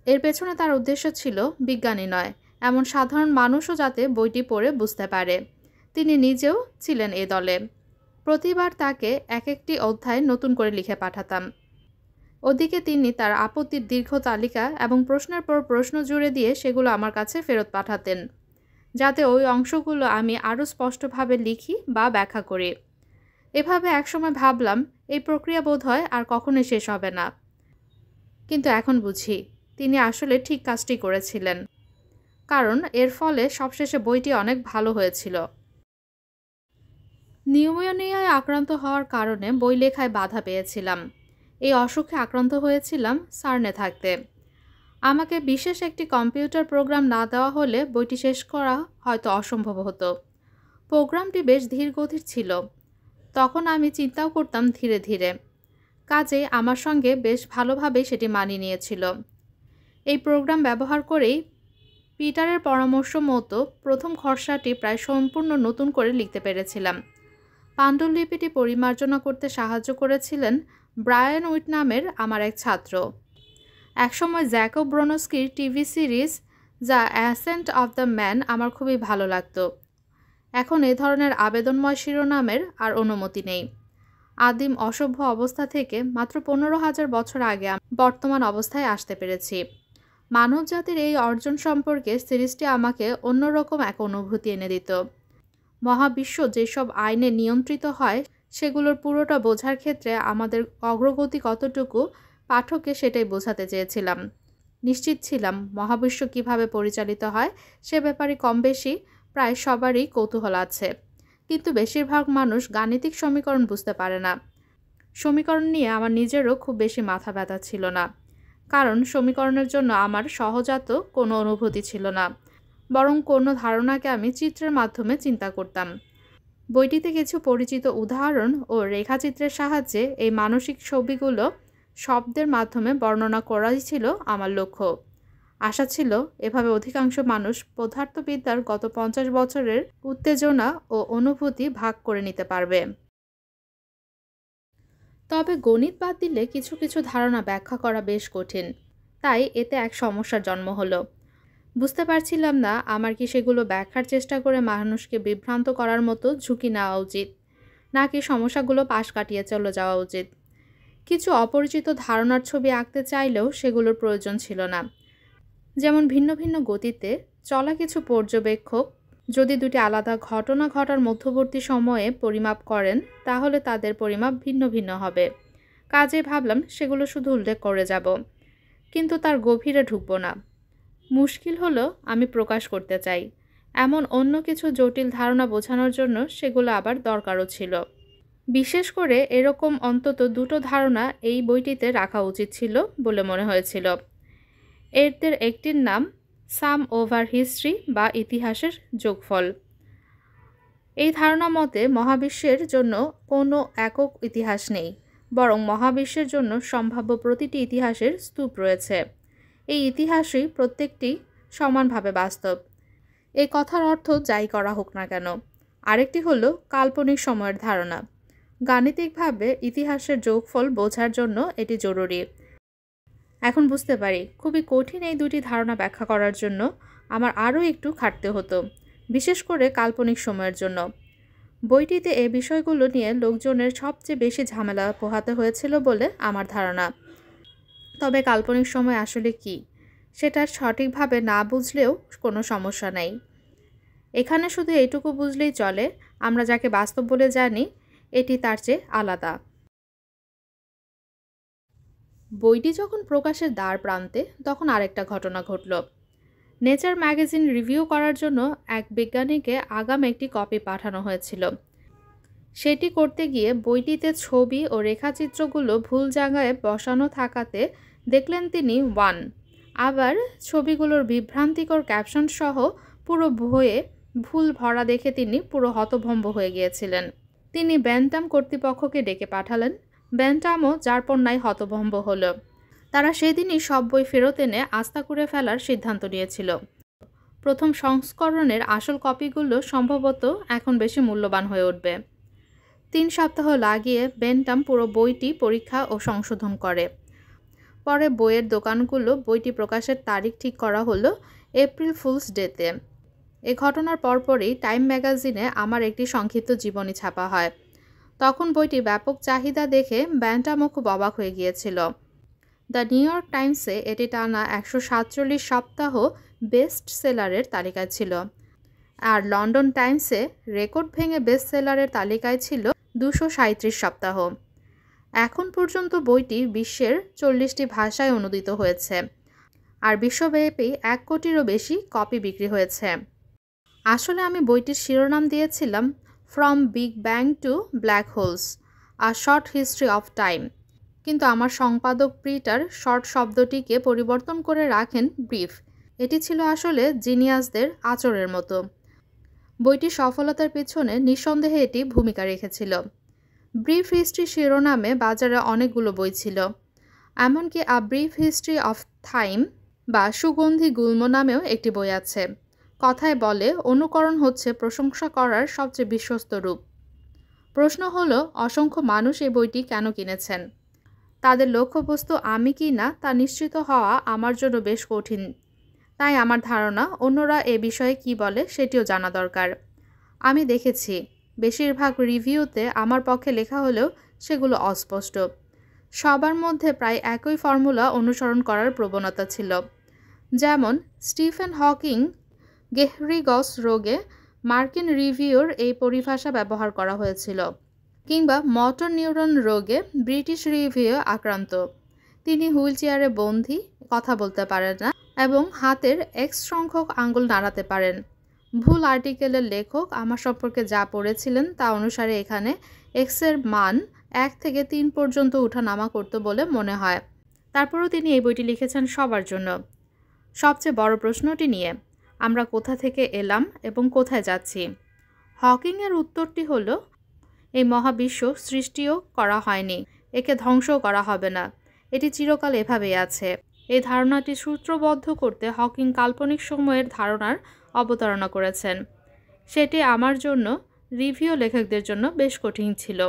এর পেছনে তার উদ্দেশ্য ছিল বিজ্ঞানী নয়, এমন সাধারণ মানুষও যাতে বইটি পড়ে বুঝতে পারে। তিনি নিজেও ছিলেন এ দলে। প্রতিবার তাকে এক একটি অধ্যায় নতুন করে লিখে পাঠাতাম। ওদিকে তিনি তার আপত্তির দীর্ঘ তালিকা এবং প্রশ্নের পর প্রশ্ন জুড়ে দিয়ে সেগুলো আমার কাছে ফেরত পাঠাতেন, যাতে ওই অংশগুলো আমি আরও স্পষ্টভাবে লিখি বা ব্যাখ্যা করি। এভাবে একসময় ভাবলাম এই প্রক্রিয়া বোধহয় আর কখনোই শেষ হবে না। কিন্তু এখন বুঝি তিনি আসলে ঠিক কাজটি করেছিলেন, কারণ এর ফলে সবশেষে বইটি অনেক ভালো হয়েছিল। নিউমোনিয়ায় আক্রান্ত হওয়ার কারণে বই লেখায় বাধা পেয়েছিলাম। এই অসুখে আক্রান্ত হয়েছিলাম সার্নে থাকতে। আমাকে বিশেষ একটি কম্পিউটার প্রোগ্রাম না দেওয়া হলে বইটি শেষ করা হয়তো অসম্ভব হতো। প্রোগ্রামটি বেশ ধীর গতির ছিল। তখন আমি চিন্তাও করতাম ধীরে ধীরে, কাজেই আমার সঙ্গে বেশ ভালোভাবেই সেটি মানিয়ে নিয়েছিল। এই প্রোগ্রাম ব্যবহার করেই পিটারের পরামর্শ মতো প্রথম খসড়াটি প্রায় সম্পূর্ণ নতুন করে লিখতে পেরেছিলাম। পাণ্ডুলিপিটি পরিমার্জনা করতে সাহায্য করেছিলেন ব্রায়ান উইট নামের আমার এক ছাত্র। একসময় জ্যাকব ব্রনস্কির TV series the ascent of the man আমার খুবই ভালো লাগত। এখন এ ধরনের আবেদনময় শিরোনামের আর অনুমতি নেই। আদিম অসভ্য অবস্থা থেকে মাত্র 15,000 বছর আগে বর্তমান অবস্থায় আসতে পেরেছি। মানবজাতির এই অর্জন সম্পর্কে সিরিজটি আমাকে অন্যরকম এক অনুভূতি এনে দিত। মহাবিশ্ব যেসব আইনে নিয়ন্ত্রিত হয় সেগুলোর পুরোটা বোঝার ক্ষেত্রে আমাদের অগ্রগতি কতটুকু, পাঠককে সেটাই বোঝাতে চেয়েছিলাম। নিশ্চিত ছিলাম মহাবিশ্ব কিভাবে পরিচালিত হয় সে ব্যাপারে কম বেশি প্রায় সবারই কৌতূহল আছে, কিন্তু বেশিরভাগ মানুষ গাণিতিক সমীকরণ বুঝতে পারে না। সমীকরণ নিয়ে আমার নিজেরও খুব বেশি মাথা ব্যথা ছিল না, কারণ সমীকরণের জন্য আমার সহজাত কোনো অনুভূতি ছিল না, বরং কোনো ধারণাকে আমি চিত্রের মাধ্যমে চিন্তা করতাম। বইটিতে কিছু পরিচিত উদাহরণ ও রেখাচিত্রের সাহায্যে এই মানসিক ছবিগুলো শব্দের মাধ্যমে বর্ণনা করাই ছিল আমার লক্ষ্য। আশা ছিল এভাবে অধিকাংশ মানুষ পদার্থবিদ্যার গত 50 বছরের উত্তেজনা ও অনুভূতি ভাগ করে নিতে পারবে। তবে গণিত বাদ দিলে কিছু কিছু ধারণা ব্যাখ্যা করা বেশ কঠিন, তাই এতে এক সমস্যার জন্ম হলো। বুঝতে পারছিলাম না আমার কি সেগুলো ব্যাখ্যার চেষ্টা করে মানুষকে বিভ্রান্ত করার মতো ঝুঁকি নেওয়া উচিত, নাকি সমস্যাগুলো পাশ কাটিয়ে চলে যাওয়া উচিত। কিছু অপরিচিত ধারণার ছবি আঁকতে চাইলেও সেগুলোর প্রয়োজন ছিল না। যেমন ভিন্ন ভিন্ন গতিতে চলা কিছু পর্যবেক্ষক যদি দুটি আলাদা ঘটনা ঘটার মধ্যবর্তী সময়ে পরিমাপ করেন, তাহলে তাদের পরিমাপ ভিন্ন ভিন্ন হবে। কাজে ভাবলাম সেগুলো শুধু উল্লেখ করে যাব, কিন্তু তার গভীরে ঢুকব না। মুশকিল হলো আমি প্রকাশ করতে চাই এমন অন্য কিছু জটিল ধারণা বোঝানোর জন্য সেগুলো আবার দরকারও ছিল। বিশেষ করে এরকম অন্তত দুটো ধারণা এই বইটিতে রাখা উচিত ছিল বলে মনে হয়েছিল। এদের একটির নাম সাম ওভার হিস্ট্রি বা ইতিহাসের যোগফল। এই ধারণা মতে মহাবিশ্বের জন্য কোনো একক ইতিহাস নেই, বরং মহাবিশ্বের জন্য সম্ভাব্য প্রতিটি ইতিহাসের স্তূপ রয়েছে। এই ইতিহাসই প্রত্যেকটি সমানভাবে বাস্তব। এই কথার অর্থ যাই করা হোক না কেন। আরেকটি হলো কাল্পনিক সময়ের ধারণা। গাণিতিকভাবে ইতিহাসের যোগফল বোঝার জন্য এটি জরুরি। এখন বুঝতে পারি খুবই কঠিন এই দুটি ধারণা ব্যাখ্যা করার জন্য আমার আরও একটু খাটতে হতো, বিশেষ করে কাল্পনিক সময়ের জন্য। বইটিতে এই বিষয়গুলো নিয়ে লোকজনের সবচেয়ে বেশি ঝামেলা পোহাতে হয়েছিল বলে আমার ধারণা। তবে কাল্পনিক সময় আসলে কি সেটা সঠিকভাবে না বুঝলেও কোনো সমস্যা নেই। এখানে শুধু এইটুকু বুঝলেই চলে, আমরা যাকে বাস্তব বলে জানি এটি তার চেয়ে আলাদা। বইটি যখন প্রকাশের দ্বার প্রান্তে, তখন আরেকটা ঘটনা ঘটল। নেচার ম্যাগাজিন রিভিউ করার জন্য এক বিজ্ঞানীকে আগাম একটি কপি পাঠানো হয়েছিল। সেটি করতে গিয়ে বইটিতে ছবি ও রেখাচিত্রগুলো ভুল জায়গায় বসানো থাকাতে দেখলেন তিনি 1। আবার ছবিগুলোর বিভ্রান্তিকর ক্যাপশন সহ পুরো বইয়ে ভুল ভরা দেখে তিনি পুরো হতভম্ব হয়ে গিয়েছিলেন। তিনি ব্যান্টাম কর্তৃপক্ষকে ডেকে পাঠালেন। ব্যান্টামও যারপন্নায় হতভম্ব হলো। তারা সেদিনই সব বই ফেরত এনে আস্থা করে ফেলার সিদ্ধান্ত নিয়েছিল। প্রথম সংস্করণের আসল কপিগুলো সম্ভবত এখন বেশি মূল্যবান হয়ে উঠবে। 3 সপ্তাহ লাগিয়ে ব্যান্টাম পুরো বইটি পরীক্ষা ও সংশোধন করে। পরে বইয়ের দোকানগুলো বইটি প্রকাশের তারিখ ঠিক করা হলো এপ্রিল ফুলস ডেতে। এ ঘটনার পরপরই টাইম ম্যাগাজিনে আমার একটি সংক্ষিপ্ত জীবনী ছাপা হয়। তখন বইটি ব্যাপক চাহিদা দেখে ব্যান্টামও খুব অবাক হয়ে গিয়েছিল। দ্য নিউ ইয়র্ক টাইমসে এটি টানা 147 সপ্তাহ বেস্ট সেলারের তালিকায় ছিল, আর লন্ডন টাইমসে রেকর্ড ভেঙে বেস্ট সেলারের তালিকায় ছিল 237 সপ্তাহ। এখন পর্যন্ত বইটি বিশ্বের 40টি ভাষায় অনূদিত হয়েছে, আর বিশ্বব্যাপী 1 কোটিরও বেশি কপি বিক্রি হয়েছে। আসলে আমি বইটির শিরোনাম দিয়েছিলাম from big bang to black holes, a short history of time, কিন্তু আমার সম্পাদক পিটার শর্ট শব্দটিকে পরিবর্তন করে রাখেন ব্রিফ। এটি ছিল আসলে জিনিয়াসদের আচরের মতো। বইটির সফলতার পেছনে নিঃসন্দেহে এটি ভূমিকা রেখেছিল। ব্রিফ হিস্ট্রি শিরোনামে বাজারে অনেকগুলো বই ছিল, এমনকি a brief history of time বা সুগন্ধি গুল্ম নামেও একটি বই আছে। কথায় বলে, অনুকরণ হচ্ছে প্রশংসা করার সবচেয়ে বিশ্বস্ত রূপ। প্রশ্ন হলো, অসংখ্য মানুষ এই বইটি কেন কিনেছেন? তাদের লক্ষ্যবস্তু আমি কি না তা নিশ্চিত হওয়া আমার জন্য বেশ কঠিন, তাই আমার ধারণা অন্যরা এ বিষয়ে কি বলে সেটিও জানা দরকার। আমি দেখেছি বেশিরভাগ রিভিউতে আমার পক্ষে লেখা হলেও সেগুলো অস্পষ্ট। সবার মধ্যে প্রায় একই ফর্মুলা অনুসরণ করার প্রবণতা ছিল, যেমন স্টিফেন হকিং গেহরিগস রোগে মার্কিন রিভিউর এই পরিভাষা ব্যবহার করা হয়েছিল, কিংবা মোটর নিউরন রোগে ব্রিটিশ রিভিউ আক্রান্ত। তিনি হুইল চেয়ারে বন্দী, কথা বলতে পারেন না এবং হাতের এক্স সংখ্যক আঙ্গুল নাড়াতে পারেন। ভুল আর্টিকেলের লেখক আমার সম্পর্কে যা পড়েছিলেন তা অনুসারে এখানে এক্সের মান 1 থেকে 3 পর্যন্ত উঠানামা করত বলে মনে হয়। তারপরও তিনি এই বইটি লিখেছেন সবার জন্য। সবচেয়ে বড় প্রশ্নটি নিয়ে, আমরা কোথা থেকে এলাম এবং কোথায় যাচ্ছি? হকিংয়ের উত্তরটি হলো, এই মহাবিশ্ব সৃষ্টিও করা হয়নি, একে ধ্বংসও করা হবে না, এটি চিরকাল এভাবেই আছে। এই ধারণাটি সূত্রবদ্ধ করতে হকিং কাল্পনিক সময়ের ধারণার অবতারণা করেছেন। সেটি আমার জন্য, রিভিউ লেখকদের জন্য বেশ কঠিন ছিল।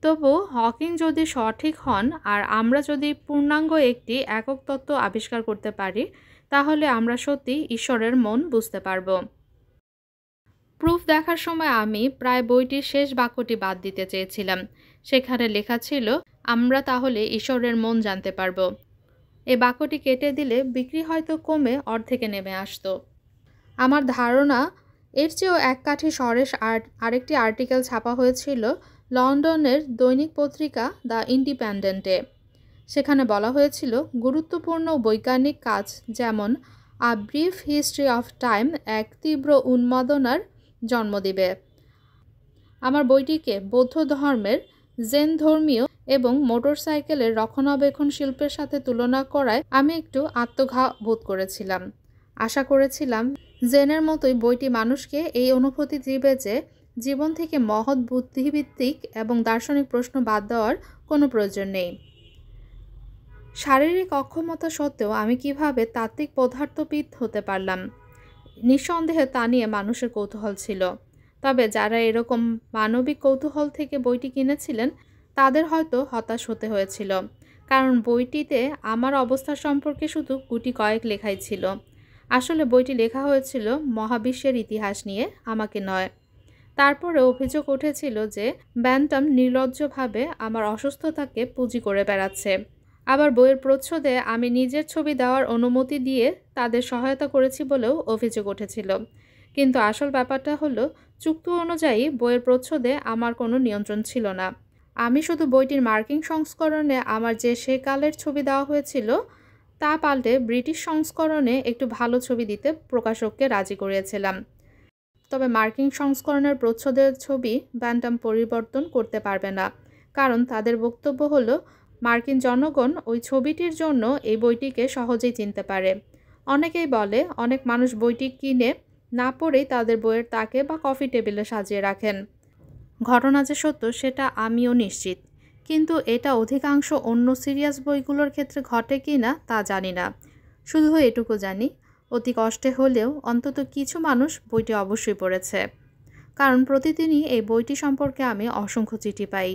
তবু হকিং যদি সঠিক হন আর আমরা যদি পূর্ণাঙ্গ একটি একক তত্ত্ব আবিষ্কার করতে পারি, তাহলে আমরা সত্যি ঈশ্বরের মন বুঝতে পারব। প্রুফ দেখার সময় আমি প্রায় বইটির শেষ বাক্যটি বাদ দিতে চেয়েছিলাম। সেখানে লেখা ছিল, আমরা তাহলে ঈশ্বরের মন জানতে পারব। এই বাক্যটি কেটে দিলে বিক্রি হয়তো কমে অর্ধেকে নেমে আসতো। আমার ধারণা এর চেয়েও এক কাঠি সরেস আরেকটি আর্টিকেল ছাপা হয়েছিল লন্ডনের দৈনিক পত্রিকা দ্য ইন্ডিপেন্ডেন্টে। সেখানে বলা হয়েছিল, গুরুত্বপূর্ণ বৈজ্ঞানিক কাজ যেমন a brief history of time এক তীব্র উন্মাদনার জন্ম দিবে। আমার বইটিকে বৌদ্ধ ধর্মের, জেন ধর্মীয় এবং মোটরসাইকেলের রক্ষণাবেক্ষণ শিল্পের সাথে তুলনা করায় আমি একটু আত্মঘা বোধ করেছিলাম। আশা করেছিলাম জেনের মতোই বইটি মানুষকে এই অনুভূতি দিবে যে জীবন থেকে মহৎ বুদ্ধিভিত্তিক এবং দার্শনিক প্রশ্ন বাদ দেওয়ার কোনো প্রয়োজন নেই। শারীরিক অক্ষমতা সত্ত্বেও আমি কিভাবে তাত্ত্বিক পদার্থবিদ হতে পারলাম, নিঃসন্দেহে তা নিয়ে মানুষের কৌতূহল ছিল। তবে যারা এরকম মানবিক কৌতূহল থেকে বইটি কিনেছিলেন তাদের হয়তো হতাশ হতে হয়েছিল, কারণ বইটিতে আমার অবস্থা সম্পর্কে শুধু গুটি কয়েক লেখাই ছিল। আসলে বইটি লেখা হয়েছিল মহাবিশ্বের ইতিহাস নিয়ে, আমাকে নয়। তারপরে অভিযোগ উঠেছিল যে ব্যান্টাম নির্লজ্জভাবে আমার অসুস্থতাকে পুঁজি করে বেড়াচ্ছে। আবার বইয়ের প্রচ্ছদে আমি নিজের ছবি দেওয়ার অনুমতি দিয়ে তাদের সহায়তা করেছি বলেও অভিযোগ উঠেছিল। কিন্তু আসল ব্যাপারটা হলো, চুক্তি অনুযায়ী বইয়ের প্রচ্ছদে আমার কোনো নিয়ন্ত্রণ ছিল না। আমি শুধু বইটির মার্কিন সংস্করণে আমার যে সেকালের ছবি দেওয়া হয়েছিল তা পাল্টে ব্রিটিশ সংস্করণে একটু ভালো ছবি দিতে প্রকাশককে রাজি করিয়েছিলাম। তবে মার্কিন সংস্করণের প্রচ্ছদের ছবি ব্যান্টাম পরিবর্তন করতে পারবে না, কারণ তাদের বক্তব্য হলো মার্কিন জনগণ ওই ছবিটির জন্য এই বইটিকে সহজেই চিনতে পারে। অনেকেই বলে অনেক মানুষ বইটি কিনে না পড়েই তাদের বইয়ের তাকে বা কফি টেবিলে সাজিয়ে রাখেন। ঘটনা যে সত্য সেটা আমিও নিশ্চিত, কিন্তু এটা অধিকাংশ অন্য সিরিয়াস বইগুলোর ক্ষেত্রে ঘটে কি না তা জানি না। শুধু এটুকু জানি, অতি কষ্টে হলেও অন্তত কিছু মানুষ বইটি অবশ্যই পড়েছে, কারণ প্রতিদিনই এই বইটি সম্পর্কে আমি অসংখ্য চিঠি পাই।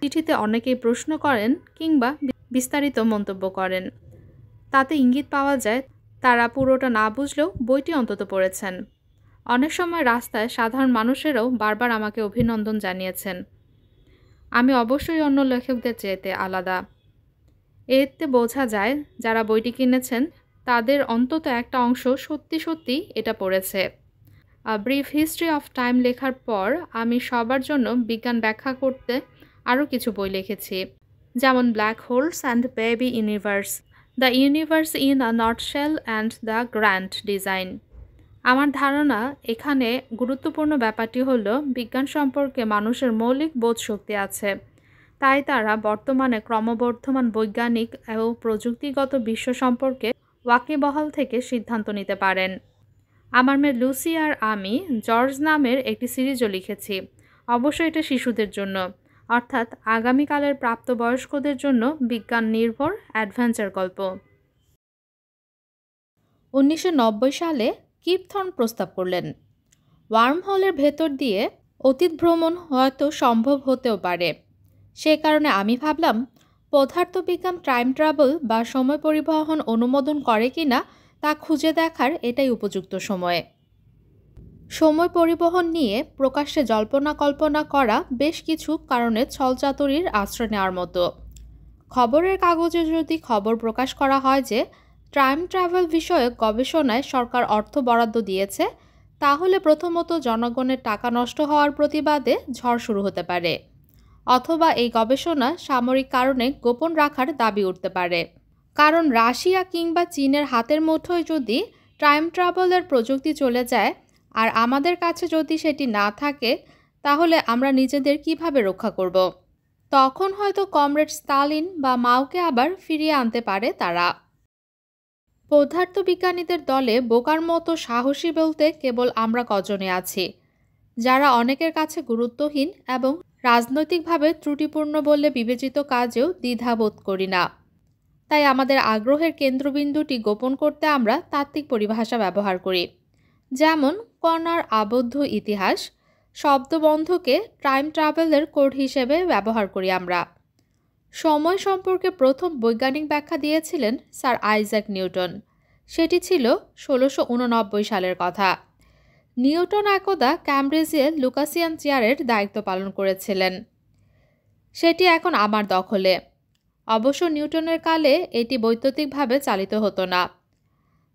চিঠিতে অনেকেই প্রশ্ন করেন কিংবা বিস্তারিত মন্তব্য করেন। তাতে ইঙ্গিত পাওয়া যায় তারা পুরোটা না বুঝলেও বইটি অন্তত পড়েছেন। অনেক সময় রাস্তায় সাধারণ মানুষেরাও বারবার আমাকে অভিনন্দন জানিয়েছেন। আমি অবশ্যই অন্য লেখকদের চেয়ে আলাদা। এতে বোঝা যায় যারা বইটি কিনেছেন তাদের অন্তত একটা অংশ সত্যি সত্যি এটা পড়েছে। ব্রিফ হিস্ট্রি অফ টাইম লেখার পর আমি সবার জন্য বিজ্ঞান ব্যাখ্যা করতে আরও কিছু বই লিখেছি, যেমন black holes and baby universe, the universe in a nutshell and the grand design. আমার ধারণা এখানে গুরুত্বপূর্ণ ব্যাপারটি হলো বিজ্ঞান সম্পর্কে মানুষের মৌলিক বোধ শক্তি আছে, তাই তারা বর্তমানে ক্রমবর্ধমান বৈজ্ঞানিক ও প্রযুক্তিগত বিশ্ব সম্পর্কে ওয়াকিবহাল থেকে সিদ্ধান্ত নিতে পারেন। আমার মেয়ে লুসি আর আমি জর্জ নামের একটি সিরিজও লিখেছি, অবশ্যই এটা শিশুদের জন্য, অর্থাৎ আগামীকালের প্রাপ্তবয়স্কদের জন্য বিজ্ঞান নির্ভর অ্যাডভেঞ্চার গল্প। 1990 সালে কিপ থর্ন প্রস্তাব করলেন, ওয়ার্মহোলের ভেতর দিয়ে অতীত ভ্রমণ হয়তো সম্ভব হতেও পারে। সে কারণে আমি ভাবলাম পদার্থবিজ্ঞান টাইম ট্রাভেল বা সময় পরিবহন অনুমোদন করে কিনা তা খুঁজে দেখার এটাই উপযুক্ত সময়। সময় পরিবহন নিয়ে প্রকাশ্যে জল্পনা কল্পনা করা বেশ কিছু কারণে ছলচাতুরির আশ্রয় নেওয়ার মতো। খবরের কাগজে যদি খবর প্রকাশ করা হয় যে টাইম ট্রাভেল বিষয়ক গবেষণায় সরকার অর্থ বরাদ্দ দিয়েছে, তাহলে প্রথমত জনগণের টাকা নষ্ট হওয়ার প্রতিবাদে ঝড় শুরু হতে পারে, অথবা এই গবেষণা সামরিক কারণে গোপন রাখার দাবি উঠতে পারে। কারণ রাশিয়া কিংবা চীনের হাতের মুঠোয় যদি টাইম ট্রাভেলের প্রযুক্তি চলে যায় আর আমাদের কাছে যদি সেটি না থাকে, তাহলে আমরা নিজেদের কিভাবে রক্ষা করব? তখন হয়তো কমরেড স্টালিন বা মাওকে আবার ফিরিয়ে আনতে পারে তারা। পদার্থবিজ্ঞানীদের দলে বোকার মতো সাহসী বলতে কেবল আমরা কজনে আছি, যারা অনেকের কাছে গুরুত্বহীন এবং রাজনৈতিকভাবে ত্রুটিপূর্ণ বলে বিবেচিত কাজেও দ্বিধাবোধ করি না। তাই আমাদের আগ্রহের কেন্দ্রবিন্দুটি গোপন করতে আমরা তাত্ত্বিক পরিভাষা ব্যবহার করি, যেমন কণার আবদ্ধ ইতিহাস শব্দবন্ধকে টাইম ট্রাভেলের কোড হিসেবে ব্যবহার করি আমরা। সময় সম্পর্কে প্রথম বৈজ্ঞানিক ব্যাখ্যা দিয়েছিলেন স্যার আইজ্যাক নিউটন। সেটি ছিল 1689 সালের কথা। নিউটন একদা ক্যামব্রিজে লুকাসিয়ান চেয়ারের দায়িত্ব পালন করেছিলেন। সেটি এখন আমার দখলে। অবশ্য নিউটনের কালে এটি বৈদ্যুতিকভাবে চালিত হতো না।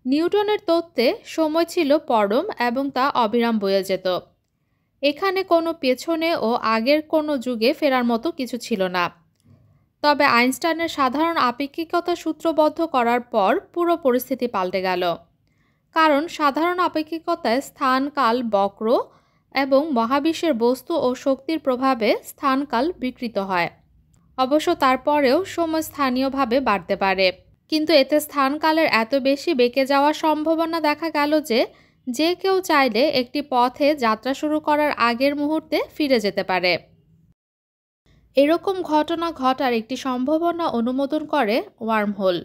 নিউটনের তত্ত্বে সময় ছিল পরম এবং তা অবিরাম বয়ে যেত। এখানে কোনো পেছনে ও আগের কোনো যুগে ফেরার মতো কিছু ছিল না। তবে আইনস্টাইনের সাধারণ আপেক্ষিকতা সূত্রবদ্ধ করার পর পুরো পরিস্থিতি পাল্টে গেল। কারণ সাধারণ আপেক্ষিকতায় স্থান কাল বক্র এবং মহাবিশ্বের বস্তু ও শক্তির প্রভাবে স্থানকাল বিকৃত হয়। অবশ্য তারপরেও সময় স্থানীয়ভাবে বাড়তে পারে, কিন্তু এতে স্থানকালের এত বেশি বেঁকে যাওয়ার সম্ভাবনা দেখা গেল যে কেউ চাইলে একটি পথে যাত্রা শুরু করার আগের মুহূর্তে ফিরে যেতে পারে। এরকম ঘটনা ঘটার একটি সম্ভাবনা অনুমোদন করে ওয়ার্মহোল।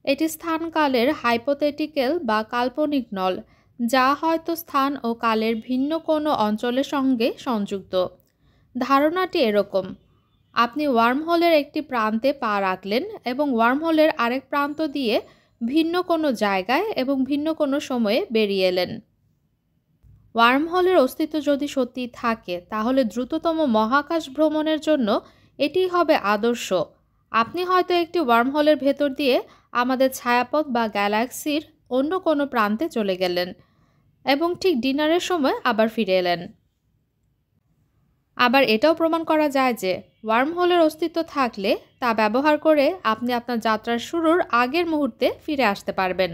এটি স্থানকালের হাইপোথেটিক্যাল বা কাল্পনিক নল, যা হয়তো স্থান ও কালের ভিন্ন কোনো অঞ্চলের সঙ্গে সংযুক্ত। ধারণাটি এরকম: আপনি ওয়ার্মহোলের একটি প্রান্তে পা রাখলেন এবং ওয়ার্মহোলের আরেক প্রান্ত দিয়ে ভিন্ন কোনো জায়গায় এবং ভিন্ন কোনো সময়ে বেরিয়ে এলেন। ওয়ার্মহোলের অস্তিত্ব যদি সত্যি থাকে, তাহলে দ্রুততম মহাকাশ ভ্রমণের জন্য এটি হবে আদর্শ। আপনি হয়তো একটি ওয়ার্মহোলের ভেতর দিয়ে আমাদের ছায়াপথ বা গ্যালাক্সির অন্য কোনো প্রান্তে চলে গেলেন এবং ঠিক ডিনারের সময় আবার ফিরে এলেন। আবার এটাও প্রমাণ করা যায় যে ওয়ার্মহোলের অস্তিত্ব থাকলে তা ব্যবহার করে আপনি আপনার যাত্রার শুরুর আগের মুহূর্তে ফিরে আসতে পারবেন।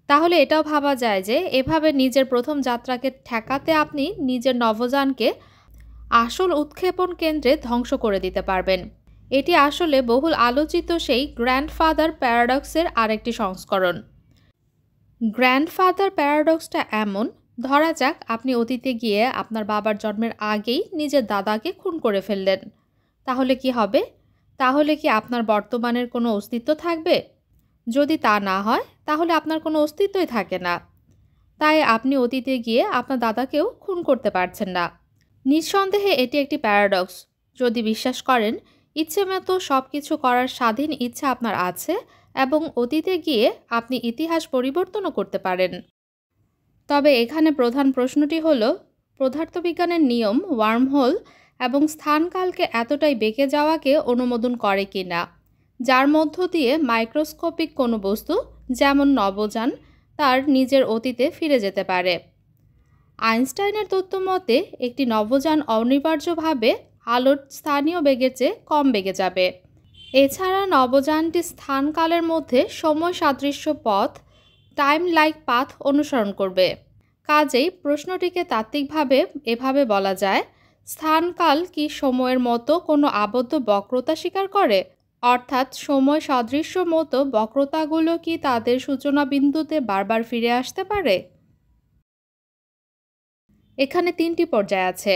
তাহলে এটাও ভাবা যায় যে এভাবে নিজের প্রথম যাত্রাকে ঠেকাতে আপনি নিজের নভোযানকে আসল উৎক্ষেপণ কেন্দ্রে ধ্বংস করে দিতে পারবেন। এটি আসলে বহুল আলোচিত সেই গ্র্যান্ডফাদার প্যারাডক্সের আরেকটি সংস্করণ। গ্র্যান্ডফাদার প্যারাডক্সটা এমন: ধরা যাক আপনি অতীতে গিয়ে আপনার বাবার জন্মের আগেই নিজের দাদাকে খুন করে ফেললেন। তাহলে কি হবে? তাহলে কি আপনার বর্তমানের কোনো অস্তিত্ব থাকবে? যদি তা না হয়, তাহলে আপনার কোনো অস্তিত্বই থাকে না। তাই আপনি অতীতে গিয়ে আপনার দাদাকেও খুন করতে পারছেন না। নিঃসন্দেহে এটি একটি প্যারাডক্স। যদি বিশ্বাস করেন ইচ্ছেমতো সব কিছু করার স্বাধীন ইচ্ছা আপনার আছে এবং অতীতে গিয়ে আপনি ইতিহাস পরিবর্তনও করতে পারেন। তবে এখানে প্রধান প্রশ্নটি হল, পদার্থবিজ্ঞানের নিয়ম ওয়ার্মহোল এবং স্থানকালকে এতটাই বেঁকে যাওয়াকে অনুমোদন করে কি না, যার মধ্য দিয়ে মাইক্রোস্কোপিক কোনো বস্তু যেমন নভোযান তার নিজের অতীতে ফিরে যেতে পারে। আইনস্টাইনের তত্ত্ব মতে একটি নভোযান অনিবার্যভাবে আলোর স্থানীয় বেগের চেয়ে কম বেগে যাবে। এছাড়া নভোযানটি স্থানকালের মধ্যে সময় সাদৃশ্য পথ টাইম লাইক পাথ অনুসরণ করবে। কাজেই প্রশ্নটিকে তাত্ত্বিকভাবে এভাবে বলা যায়, স্থানকাল কি সময়ের মতো কোনো আবদ্ধ বক্রতা স্বীকার করে, অর্থাৎ সময় সাদৃশ্য মতো বক্রতাগুলো কি তাদের সূচনা বিন্দুতে বারবার ফিরে আসতে পারে? এখানে 3টি পর্যায় আছে,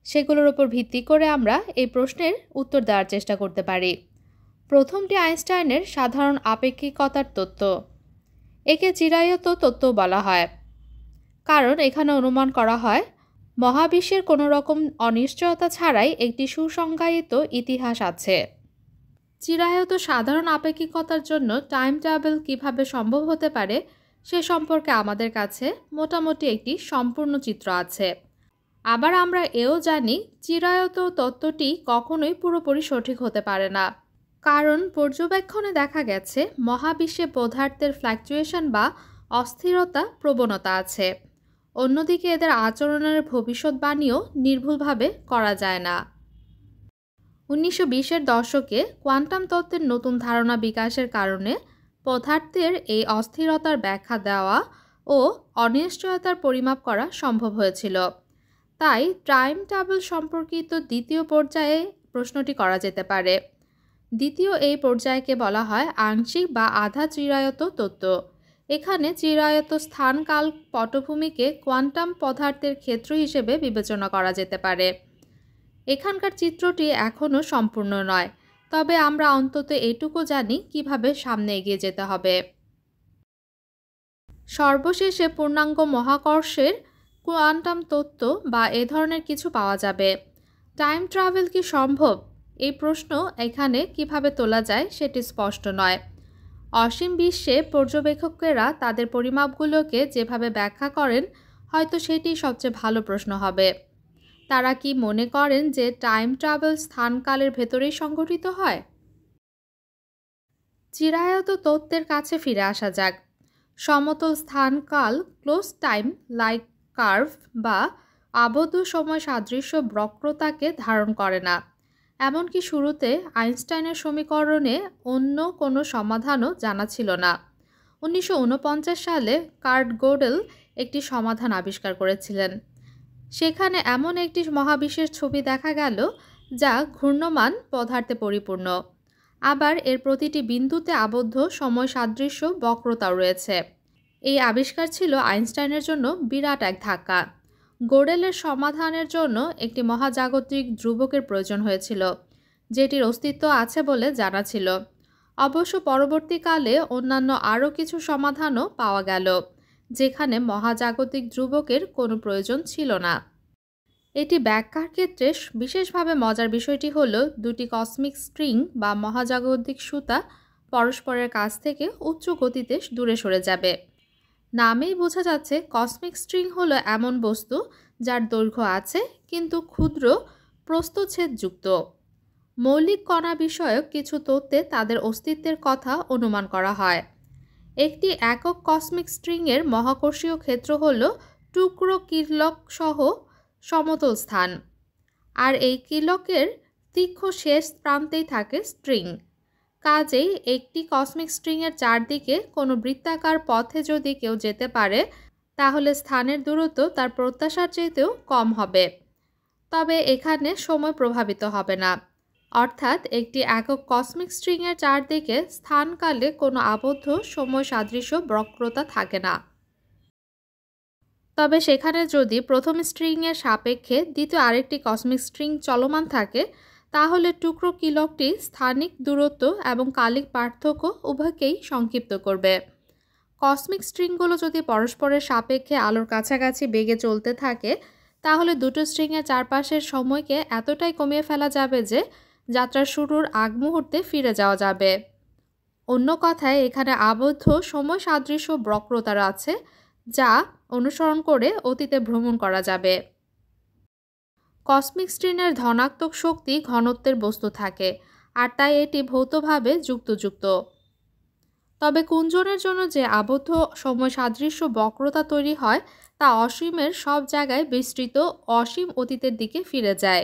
সেগুলোর উপর ভিত্তি করে আমরা এই প্রশ্নের উত্তর দেওয়ার চেষ্টা করতে পারি। প্রথমটি আইনস্টাইনের সাধারণ আপেক্ষিকতার তত্ত্ব। একে চিরায়ত তত্ত্ব বলা হয়, কারণ এখানে অনুমান করা হয় মহাবিশ্বের কোনো রকম অনিশ্চয়তা ছাড়াই একটি সুসংজ্ঞায়িত ইতিহাস আছে। চিরায়ত সাধারণ আপেক্ষিকতার জন্য টাইম ট্রাভেল কিভাবে সম্ভব হতে পারে সে সম্পর্কে আমাদের কাছে মোটামুটি একটি সম্পূর্ণ চিত্র আছে। আবার আমরা এও জানি চিরায়ত তত্ত্বটি কখনোই পুরোপুরি সঠিক হতে পারে না, কারণ পর্যবেক্ষণে দেখা গেছে মহাবিশ্বে পদার্থের ফ্ল্যাকচুয়েশন বা অস্থিরতা প্রবণতা আছে। অন্যদিকে এদের আচরণের ভবিষ্যৎবাণীও নির্ভুলভাবে করা যায় না। 1920-এর দশকে কোয়ান্টাম তত্ত্বের নতুন ধারণা বিকাশের কারণে পদার্থের এই অস্থিরতার ব্যাখ্যা দেওয়া ও অনিশ্চয়তার পরিমাপ করা সম্ভব হয়েছিল। তাই টাইম ট্রাভেল সম্পর্কিত দ্বিতীয় পর্যায়ে প্রশ্নটি করা যেতে পারে। দ্বিতীয় এই পর্যায়কে বলা হয় আংশিক বা আধা চিরায়ত তত্ত্ব। এখানে চিরায়ত স্থানকাল পটভূমিকে কোয়ান্টাম পদার্থের ক্ষেত্র হিসেবে বিবেচনা করা যেতে পারে। এখানকার চিত্রটি এখনও সম্পূর্ণ নয়, তবে আমরা অন্তত এটুকু জানি কিভাবে সামনে এগিয়ে যেতে হবে। সর্বশেষে পূর্ণাঙ্গ মহাকর্ষের কোয়ান্টাম তত্ত্ব বা এ ধরনের কিছু পাওয়া যাবে। টাইম ট্রাভেল কি সম্ভব, এই প্রশ্ন এখানে কিভাবে তোলা যায় সেটি স্পষ্ট নয়। অসীম বিশ্বে পর্যবেক্ষকেরা তাদের পরিমাপগুলোকে যেভাবে ব্যাখ্যা করেন হয়তো সেটি সবচেয়ে ভালো প্রশ্ন হবে। তারা কি মনে করেন যে টাইম ট্রাভেল স্থানকালের ভেতরেই সংঘটিত হয়? চিরায়ত তত্ত্বের কাছে ফিরে আসা যাক। সমতল স্থানকাল ক্লোজ টাইম লাইক কার্ভ বা আবদ্ধ সময় সাদৃশ্য বক্রতাকে ধারণ করে না। এমনকি শুরুতে আইনস্টাইনের সমীকরণে অন্য কোনো সমাধানও জানা ছিল না। 1949 সালে কার্ট গোডেল একটি সমাধান আবিষ্কার করেছিলেন। সেখানে এমন একটি মহাবিশ্বের ছবি দেখা গেল যা ঘূর্ণমান পদার্থে পরিপূর্ণ, আবার এর প্রতিটি বিন্দুতে আবদ্ধ সময় সাদৃশ্য বক্রতাও রয়েছে। এই আবিষ্কার ছিল আইনস্টাইনের জন্য বিরাট এক ধাক্কা। গোডেলের সমাধানের জন্য একটি মহাজাগতিক ধ্রুবকের প্রয়োজন হয়েছিল, যেটির অস্তিত্ব আছে বলে জানা ছিল। অবশ্য পরবর্তীকালে অন্যান্য আরও কিছু সমাধানও পাওয়া গেল, যেখানে মহাজাগতিক ধ্রুবকের কোনো প্রয়োজন ছিল না। এটি ব্যাখ্যার ক্ষেত্রে বিশেষভাবে মজার বিষয়টি হল দুটি কসমিক স্ট্রিং বা মহাজাগতিক সুতা পরস্পরের কাছ থেকে উচ্চ গতিতে দূরে সরে যাবে। নামেই বোঝা যাচ্ছে কসমিক স্ট্রিং হলো এমন বস্তু যার দৈর্ঘ্য আছে কিন্তু ক্ষুদ্র প্রস্থচ্ছেদযুক্ত। মৌলিক কণা বিষয়ক কিছু তত্ত্বে তাদের অস্তিত্বের কথা অনুমান করা হয়। একটি একক কসমিক স্ট্রিংয়ের মহাকর্ষীয় ক্ষেত্র হল টুকরো কির্লক সহ সমতল স্থান, আর এই কির্লকের তীক্ষ্ণ শেষ প্রান্তেই থাকে স্ট্রিং। কাজেই একটি কসমিক স্ট্রিংয়ের চারদিকে কোনো বৃত্তাকার পথে যদি কেউ যেতে পারে তাহলে স্থানের দূরত্ব তার প্রত্যাশার চাইতেও কম হবে, তবে এখানে সময় প্রভাবিত হবে না। অর্থাৎ একটি একক কসমিক স্ট্রিংয়ের চারদিকে স্থানকালে কোনো আবদ্ধ সময় সাদৃশ্য বক্রতা থাকে না। তবে সেখানে যদি প্রথম স্ট্রিংয়ের সাপেক্ষে দ্বিতীয় আরেকটি কসমিক স্ট্রিং চলমান থাকে তাহলে টুকরো কিলকটি স্থানিক দূরত্ব এবং কালিক পার্থক্য উভয়কেই সংক্ষিপ্ত করবে। কসমিক স্ট্রিংগুলো যদি পরস্পরের সাপেক্ষে আলোর কাছাকাছি বেগে চলতে থাকে তাহলে দুটো স্ট্রিংয়ের চারপাশের সময়কে এতটাই কমিয়ে ফেলা যাবে যে যাত্রার শুরুর আগ মুহূর্তে ফিরে যাওয়া যাবে। অন্য কথায় এখানে আবদ্ধ সময় সাদৃশ্য বক্রতা আছে যা অনুসরণ করে অতীতে ভ্রমণ করা যাবে। কসমিক স্ট্রিংয়ের ধনাত্মক শক্তি ঘনত্বের বস্তু থাকে, আর তাই এটি ভৌতভাবে যুক্ত। তবে কুঞ্জনের জন্য যে আবদ্ধ সময় সাদৃশ্য বক্রতা তৈরি হয় তা অসীমের সব জায়গায় বিস্তৃত অসীম অতীতের দিকে ফিরে যায়।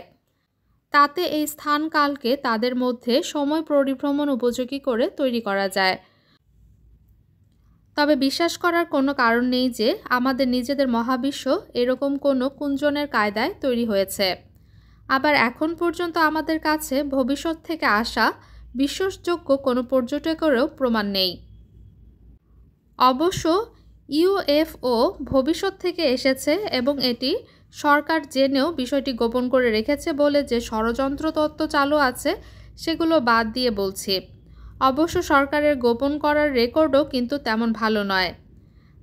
তাতে এই স্থানকালকে তাদের মধ্যে সময় পরিভ্রমণ উপযোগী করে তৈরি করা যায়। তবে বিশ্বাস করার কোনো কারণ নেই যে আমাদের নিজেদের মহাবিশ্ব এরকম কোনো কুঞ্জনের কায়দায় তৈরি হয়েছে। আবার এখন পর্যন্ত আমাদের কাছে ভবিষ্যৎ থেকে আসা বিশ্বাসযোগ্য কোনো পর্যটকেরও প্রমাণ নেই। অবশ্য ইউএফও ভবিষ্যৎ থেকে এসেছে এবং এটি সরকার জেনেও বিষয়টি গোপন করে রেখেছে বলে যে ষড়যন্ত্র তত্ত্ব চালু আছে সেগুলো বাদ দিয়ে বলছি। অবশ্য সরকারের গোপন করার রেকর্ডও কিন্তু তেমন ভালো নয়।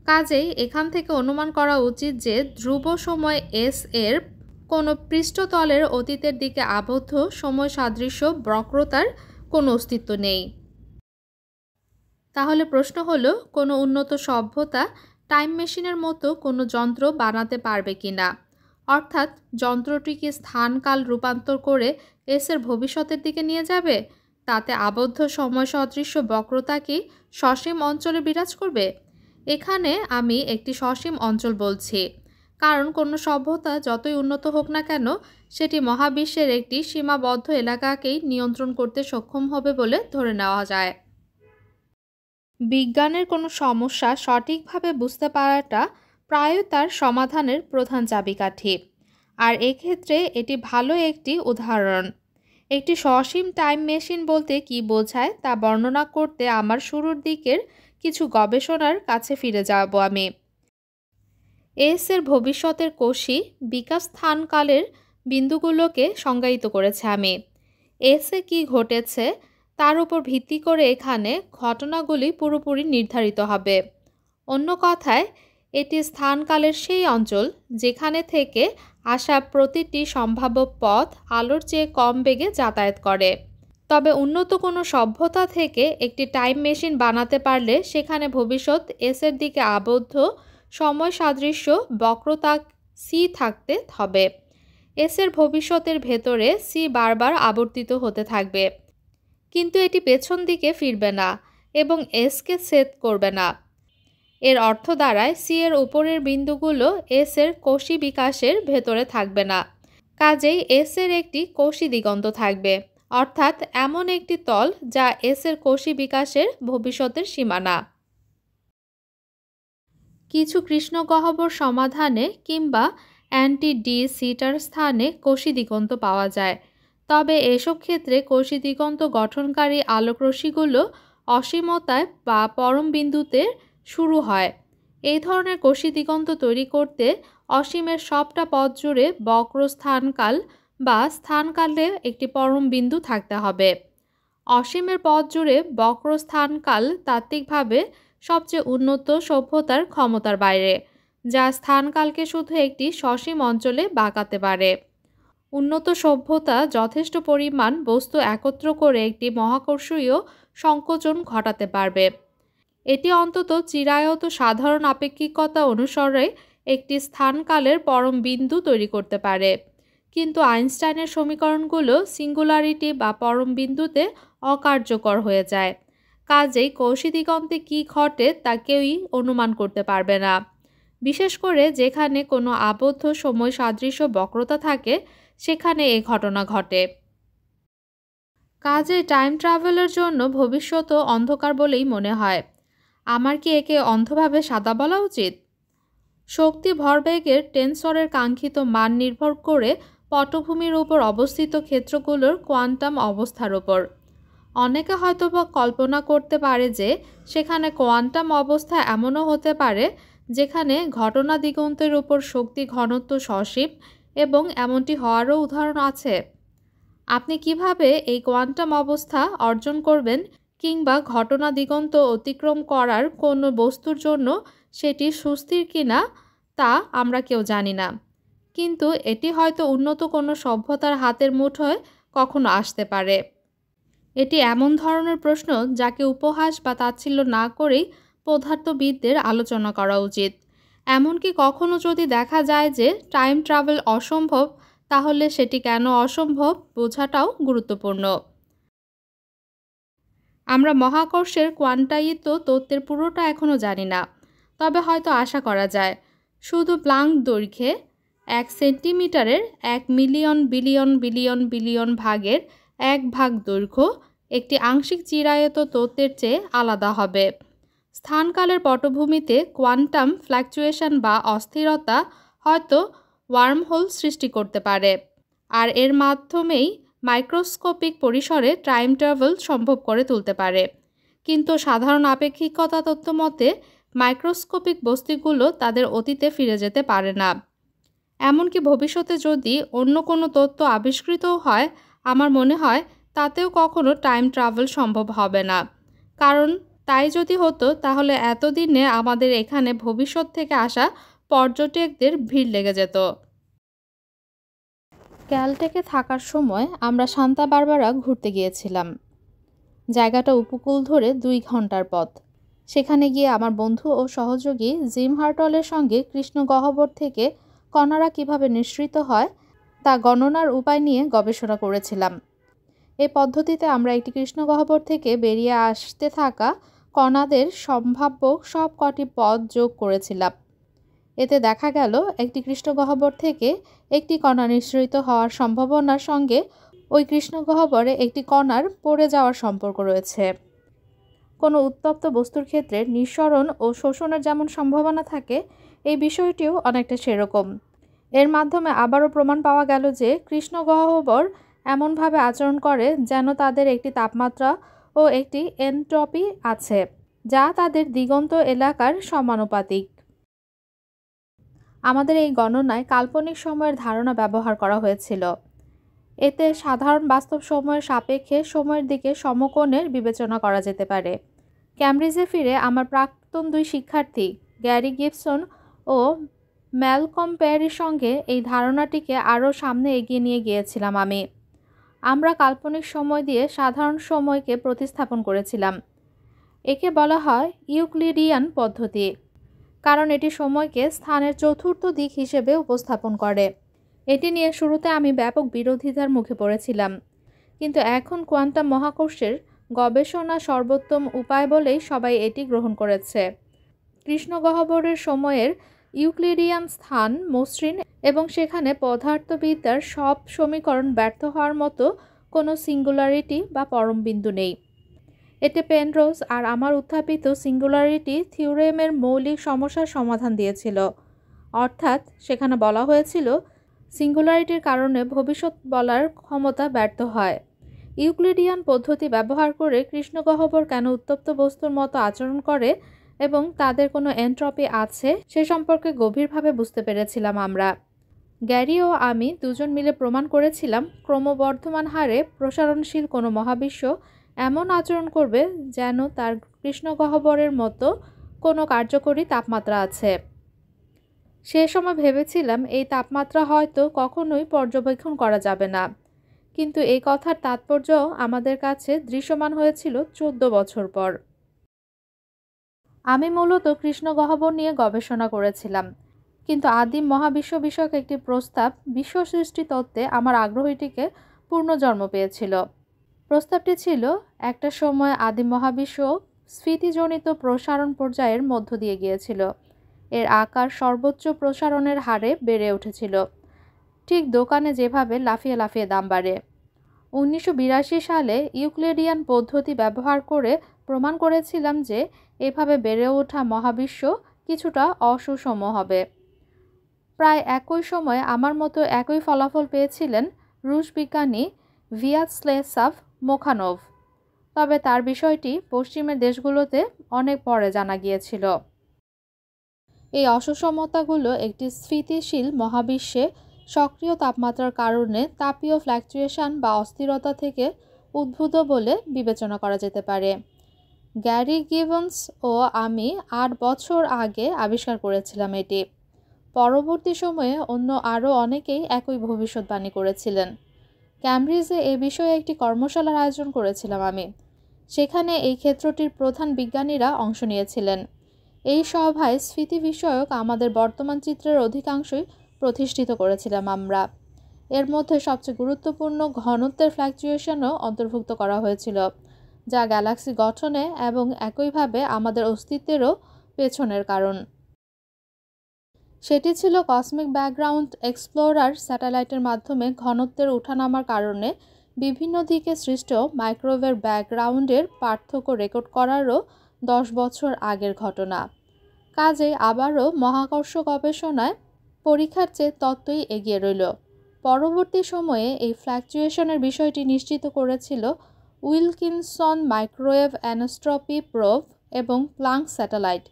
কাজেই এখান থেকে অনুমান করা উচিত যে ধ্রুব সময় এস এর কোনো পৃষ্ঠতলের অতীতের দিকে আবদ্ধ সময় সাদৃশ্য বক্রতার কোনো অস্তিত্ব নেই। তাহলে প্রশ্ন হলো, কোনো উন্নত সভ্যতা টাইম মেশিনের মতো কোনো যন্ত্র বানাতে পারবে কিনা? অর্থাৎ যন্ত্রটিকে স্থানকাল রূপান্তর করে এসের ভবিষ্যতের দিকে নিয়ে যাবে? তাতে আবদ্ধ সময় সদৃশ্য বক্রতা কি সসীম অঞ্চলে বিরাজ করবে? এখানে আমি একটি সসীম অঞ্চল বলছি, কারণ কোনো সভ্যতা যতই উন্নত হোক না কেন সেটি মহাবিশ্বের একটি সীমাবদ্ধ এলাকাকেই নিয়ন্ত্রণ করতে সক্ষম হবে বলে ধরে নেওয়া যায়। বিজ্ঞানের কোনো সমস্যা সঠিকভাবে বুঝতে পারাটা প্রায় তার সমাধানের প্রধান চাবিকাঠি। আর এক্ষেত্রে এটি ভালো একটি উদাহরণ। একটি সসীম টাইম মেশিন বলতে কি বোঝায় তা বর্ণনা করতে আমার শুরুর দিকের কিছু গবেষণার কাছে ফিরে যাব আমি। এর ভবিষ্যতের কোষী বিকাশ স্থানকালের বিন্দুগুলোকে সংজ্ঞায়িত করেছে আমি। এসে কি ঘটেছে তার উপর ভিত্তি করে এখানে ঘটনাগুলি পুরোপুরি নির্ধারিত হবে। অন্য কথায় এটি স্থানকালের সেই অঞ্চল যেখানে থেকে আসা প্রতিটি সম্ভাব্য পথ আলোর চেয়ে কম বেগে যাতায়াত করে। তবে উন্নত কোনো সভ্যতা থেকে একটি টাইম মেশিন বানাতে পারলে সেখানে ভবিষ্যৎ এসের দিকে আবদ্ধ সময় সাদৃশ্য বক্রতা সি থাকতে হবে। এসের ভবিষ্যতের ভেতরে সি বারবার আবর্তিত হতে থাকবে, কিন্তু এটি পেছন দিকে ফিরবে না এবং এসকে ছেদ করবে না। এর অর্থ দাঁড়ায় সি এর উপরের বিন্দুগুলো এস এর কোষী বিকাশের ভেতরে থাকবে না। কাজেই এস এর একটি কোষী দিগন্ত থাকবে, অর্থাৎ এমন একটি তল যা এস এর কোষী বিকাশের ভবিষ্যতের সীমানা। কিছু কৃষ্ণগহ্বর সমাধানে কিংবা অ্যান্টি ডি সিটার স্থানে কোষী দিগন্ত পাওয়া যায়। তবে এসব ক্ষেত্রে কোষী দিগন্ত গঠনকারী আলোকরশ্মিগুলো অসীমতায় বা পরম বিন্দুতে শুরু হয়। এই ধরনের কোষী দিগন্ত তৈরি করতে অসীমের সবটা পথ জুড়ে বক্র স্থানকাল বা স্থানকালে একটি পরম বিন্দু থাকতে হবে। অসীমের পথ জুড়ে বক্র স্থানকাল তাত্ত্বিকভাবে সবচেয়ে উন্নত সভ্যতার ক্ষমতার বাইরে, যা স্থানকালকে শুধু একটি সসীম অঞ্চলে বাঁকাতে পারে। উন্নত সভ্যতা যথেষ্ট পরিমাণ বস্তু একত্র করে একটি মহাকর্ষীয় সংকোচন ঘটাতে পারবে। এটি অন্তত চিরায়ত সাধারণ আপেক্ষিকতা অনুসারে একটি স্থানকালের পরম বিন্দু তৈরি করতে পারে। কিন্তু আইনস্টাইনের সমীকরণগুলো সিঙ্গুলারিটি বা পরম বিন্দুতে অকার্যকর হয়ে যায়। কাজেই কোষী দিগন্তে কী ঘটে তা কেউই অনুমান করতে পারবে না, বিশেষ করে যেখানে কোনো আবদ্ধ সময় সাদৃশ্য বক্রতা থাকে সেখানে এ ঘটনা ঘটে। কাজে টাইম ট্রাভেলের জন্য ভবিষ্যৎও অন্ধকার বলেই মনে হয়। আমার কি একে অন্ধভাবে সাদা বলা উচিত? শক্তি ভরবেগের টেনসরের কাঙ্ক্ষিত মান নির্ভর করে পটভূমির উপর অবস্থিত ক্ষেত্রগুলোর কোয়ান্টাম অবস্থার উপর। অনেকে হয়তোবা কল্পনা করতে পারে যে সেখানে কোয়ান্টাম অবস্থা এমনও হতে পারে যেখানে ঘটনা দিগন্তের উপর শক্তি ঘনত্ব সসীম, এবং এমনটি হওয়ারও উদাহরণ আছে। আপনি কিভাবে এই কোয়ান্টাম অবস্থা অর্জন করবেন কিংবা ঘটনা দিগন্ত অতিক্রম করার কোনো বস্তুর জন্য সেটি সুস্থির কিনা তা আমরা কেউ জানি না। কিন্তু এটি হয়তো উন্নত কোনো সভ্যতার হাতের মুঠোয় কখনো আসতে পারে। এটি এমন ধরনের প্রশ্ন যাকে উপহাস বা তাচ্ছিল্য না করেই পদার্থবিদদের আলোচনা করা উচিত। এমনকি কখনো যদি দেখা যায় যে টাইম ট্রাভেল অসম্ভব, তাহলে সেটি কেন অসম্ভব বোঝাটাও গুরুত্বপূর্ণ। আমরা মহাকর্ষের কোয়ান্টায়িত তত্ত্বের পুরোটা এখনও জানি না, তবে হয়তো আশা করা যায় শুধু প্লাঙ্ক দৈর্ঘ্যে 1 সেন্টিমিটারের 1 মিলিয়ন বিলিয়ন বিলিয়ন বিলিয়ন ভাগের 1 ভাগ দৈর্ঘ্য একটি আংশিক চিরায়ত তত্ত্বের চেয়ে আলাদা হবে। স্থানকালের পটভূমিতে কোয়ান্টাম ফ্ল্যাকচুয়েশন বা অস্থিরতা হয়তো ওয়ার্মহোল সৃষ্টি করতে পারে, আর এর মাধ্যমেই মাইক্রোস্কোপিক পরিসরে টাইম ট্রাভেল সম্ভব করে তুলতে পারে। কিন্তু সাধারণ আপেক্ষিকতা তত্ত্ব মতে মাইক্রোস্কোপিক বস্তুগুলো তাদের অতীতে ফিরে যেতে পারে না। এমনকি ভবিষ্যতে যদি অন্য কোনো তত্ত্ব আবিষ্কৃতও হয়, আমার মনে হয় তাতেও কখনো টাইম ট্রাভেল সম্ভব হবে না, কারণ তাই যদি হতো তাহলে এতদিনে আমাদের এখানে ভবিষ্যৎ থেকে আসা পর্যটকদের ভিড় লেগে যেত। ক্যালটেকে থাকার সময় আমরা সান্তা বারবারা ঘুরতে গিয়েছিলাম। জায়গাটা উপকূল ধরে 2 ঘন্টার পথ। সেখানে গিয়ে আমার বন্ধু ও সহযোগী জিম হার্টলের সঙ্গে কৃষ্ণগহ্বর থেকে কণারা কিভাবে নিঃসৃত হয় তা গণনার উপায় নিয়ে গবেষণা করেছিলাম। এই পদ্ধতিতে আমরা একটি কৃষ্ণগহ্বর থেকে বেরিয়ে আসতে থাকা কণাদের সম্ভাব্য সব কটি পথ যোগ করেছিলাম। এতে দেখা গেল একটি কৃষ্ণগহ্বর থেকে একটি কণা নিঃসৃত হওয়ার সম্ভাবনার সঙ্গে ওই কৃষ্ণগহ্বরে একটি কণার পড়ে যাওয়ার সম্পর্ক রয়েছে। কোনো উত্তপ্ত বস্তুর ক্ষেত্রে নিঃসরণ ও শোষণের যেমন সম্ভাবনা থাকে, এই বিষয়টিও অনেকটা সেরকম। এর মাধ্যমে আবারও প্রমাণ পাওয়া গেল যে কৃষ্ণগহ্বর এমনভাবে আচরণ করে যেন তাদের একটি তাপমাত্রা ও একটি এনট্রপি আছে, যা তাদের দিগন্ত এলাকার সমানুপাতিক। আমাদের এই গণনায় কাল্পনিক সময়ের ধারণা ব্যবহার করা হয়েছিল। এতে সাধারণ বাস্তব সময়ের সাপেক্ষে সময়ের দিকে সমকোণের বিবেচনা করা যেতে পারে। ক্যামব্রিজে ফিরে আমার প্রাক্তন 2 শিক্ষার্থী গ্যারি গিবসন ও ম্যালকম পেরির সঙ্গে এই ধারণাটিকে আরও সামনে এগিয়ে নিয়ে গিয়েছিলাম আমি। আমরা কাল্পনিক সময় দিয়ে সাধারণ সময়কে প্রতিস্থাপন করেছিলাম। একে বলা হয় ইউক্লিডিয়ান পদ্ধতি, কারণ এটি সময়কে স্থানের চতুর্থ দিক হিসেবে উপস্থাপন করে। এটি নিয়ে শুরুতে আমি ব্যাপক বিরোধিতার মুখে পড়েছিলাম, কিন্তু এখন কোয়ান্টাম মহাকর্ষের গবেষণা সর্বোত্তম উপায় বলেই সবাই এটি গ্রহণ করেছে। কৃষ্ণগহ্বরের সময়ের ইউক্লিডিয়ান স্থান মসৃণ এবং সেখানে পদার্থবিদ্যার সব সমীকরণ ব্যর্থ হওয়ার মতো কোনো সিঙ্গুলারিটি বা পরমবিন্দু নেই। এতে পেনরোজ আর আমার উত্থাপিত সিঙ্গুলারিটি থিওরেমের মৌলিক সমস্যার সমাধান দিয়েছিল। অর্থাৎ সেখানে বলা হয়েছিল সিঙ্গুলারিটির কারণে ভবিষ্যৎ বলার ক্ষমতা ব্যর্থ হয়। ইউক্লিডিয়ান পদ্ধতি ব্যবহার করে কৃষ্ণগহ্বর কেন উত্তপ্ত বস্তুর মতো আচরণ করে এবং তাদের কোনো এনট্রপি আছে সে সম্পর্কে গভীরভাবে বুঝতে পেরেছিলাম আমরা। গ্যারি ও আমি দুজন মিলে প্রমাণ করেছিলাম ক্রমবর্ধমান হারে প্রসারণশীল কোনো মহাবিশ্ব এমন আচরণ করবে যেন তার কৃষ্ণগহ্বরের মতো কোনো কার্যকরী তাপমাত্রা আছে। সে সময় ভেবেছিলাম এই তাপমাত্রা হয়তো কখনোই পর্যবেক্ষণ করা যাবে না, কিন্তু এই কথার তাৎপর্য আমাদের কাছে দৃশ্যমান হয়েছিল 14 বছর পর। আমি মূলত কৃষ্ণগহ্বর নিয়ে গবেষণা করেছিলাম, কিন্তু আদিম মহাবিশ্ব বিষয়ক একটি প্রস্তাব বিশ্ব সৃষ্টি তত্ত্বে আমার আগ্রহীটিকে পুনর্জন্ম পেয়েছিল। প্রস্তাবটি ছিল একটা সময় আদিম মহাবিশ্ব স্ফীতিজনিত প্রসারণ পর্যায়ের মধ্য দিয়ে গিয়েছিল। এর আকার সর্বোচ্চ প্রসারণের হারে বেড়ে উঠেছিল, ঠিক দোকানে যেভাবে লাফিয়ে লাফিয়ে দাম বাড়ে। 1982 সালে ইউক্লিডিয়ান পদ্ধতি ব্যবহার করে প্রমাণ করেছিলাম যে এভাবে বেড়ে ওঠা মহাবিশ্ব কিছুটা অসুষম হবে। প্রায় একই সময়ে আমার মতো একই ফলাফল পেয়েছিলেন রুশ বিজ্ঞানী ভিয়াচস্লেসাভ মোখানোভ, তবে তার বিষয়টি পশ্চিমের দেশগুলোতে অনেক পরে জানা গিয়েছিল। এই অসুষমতাগুলো একটি স্থিতিশীল মহাবিশ্বে সক্রিয় তাপমাত্রার কারণে তাপীয় ফ্ল্যাকচুয়েশন বা অস্থিরতা থেকে উদ্ভূত বলে বিবেচনা করা যেতে পারে। গ্যারি গিবন্স ও আমি 8 বছর আগে আবিষ্কার করেছিলাম এটি। পরবর্তী সময়ে অন্য আরও অনেকেই একই ভবিষ্যৎবাণী করেছিলেন। ক্যামব্রিজে এ বিষয়ে একটি কর্মশালার আয়োজন করেছিলাম আমি। সেখানে এই ক্ষেত্রটির প্রধান বিজ্ঞানীরা অংশ নিয়েছিলেন। এই সভায় স্ফীতি বিষয়ক আমাদের বর্তমান চিত্রের অধিকাংশই প্রতিষ্ঠিত করেছিলাম আমরা। এর মধ্যে সবচেয়ে গুরুত্বপূর্ণ ঘনত্বের ফ্ল্যাকচুয়েশনও অন্তর্ভুক্ত করা হয়েছিল, যা গ্যালাক্সি গঠনে এবং একইভাবে আমাদের অস্তিত্বেরও পেছনের কারণ। সেটি ছিল কসমিক ব্যাকগ্রাউন্ড এক্সপ্লোরার স্যাটেলাইটের মাধ্যমে ঘনত্বের ওঠানামার কারণে বিভিন্ন দিকে সৃষ্ট মাইক্রোওয়েভ ব্যাকগ্রাউন্ডের পার্থক্য রেকর্ড করারও 10 বছর আগের ঘটনা। কাজেই আবারও মহাকর্ষ গবেষণায় পরীক্ষার চেয়ে তত্ত্বই এগিয়ে রইল। পরবর্তী সময়ে এই ফ্ল্যাকচুয়েশনের বিষয়টি নিশ্চিত করেছিল উইলকিনসন মাইক্রোওয়েভ অ্যানোস্ট্রপি প্রোব এবং প্লাঙ্ক স্যাটেলাইট।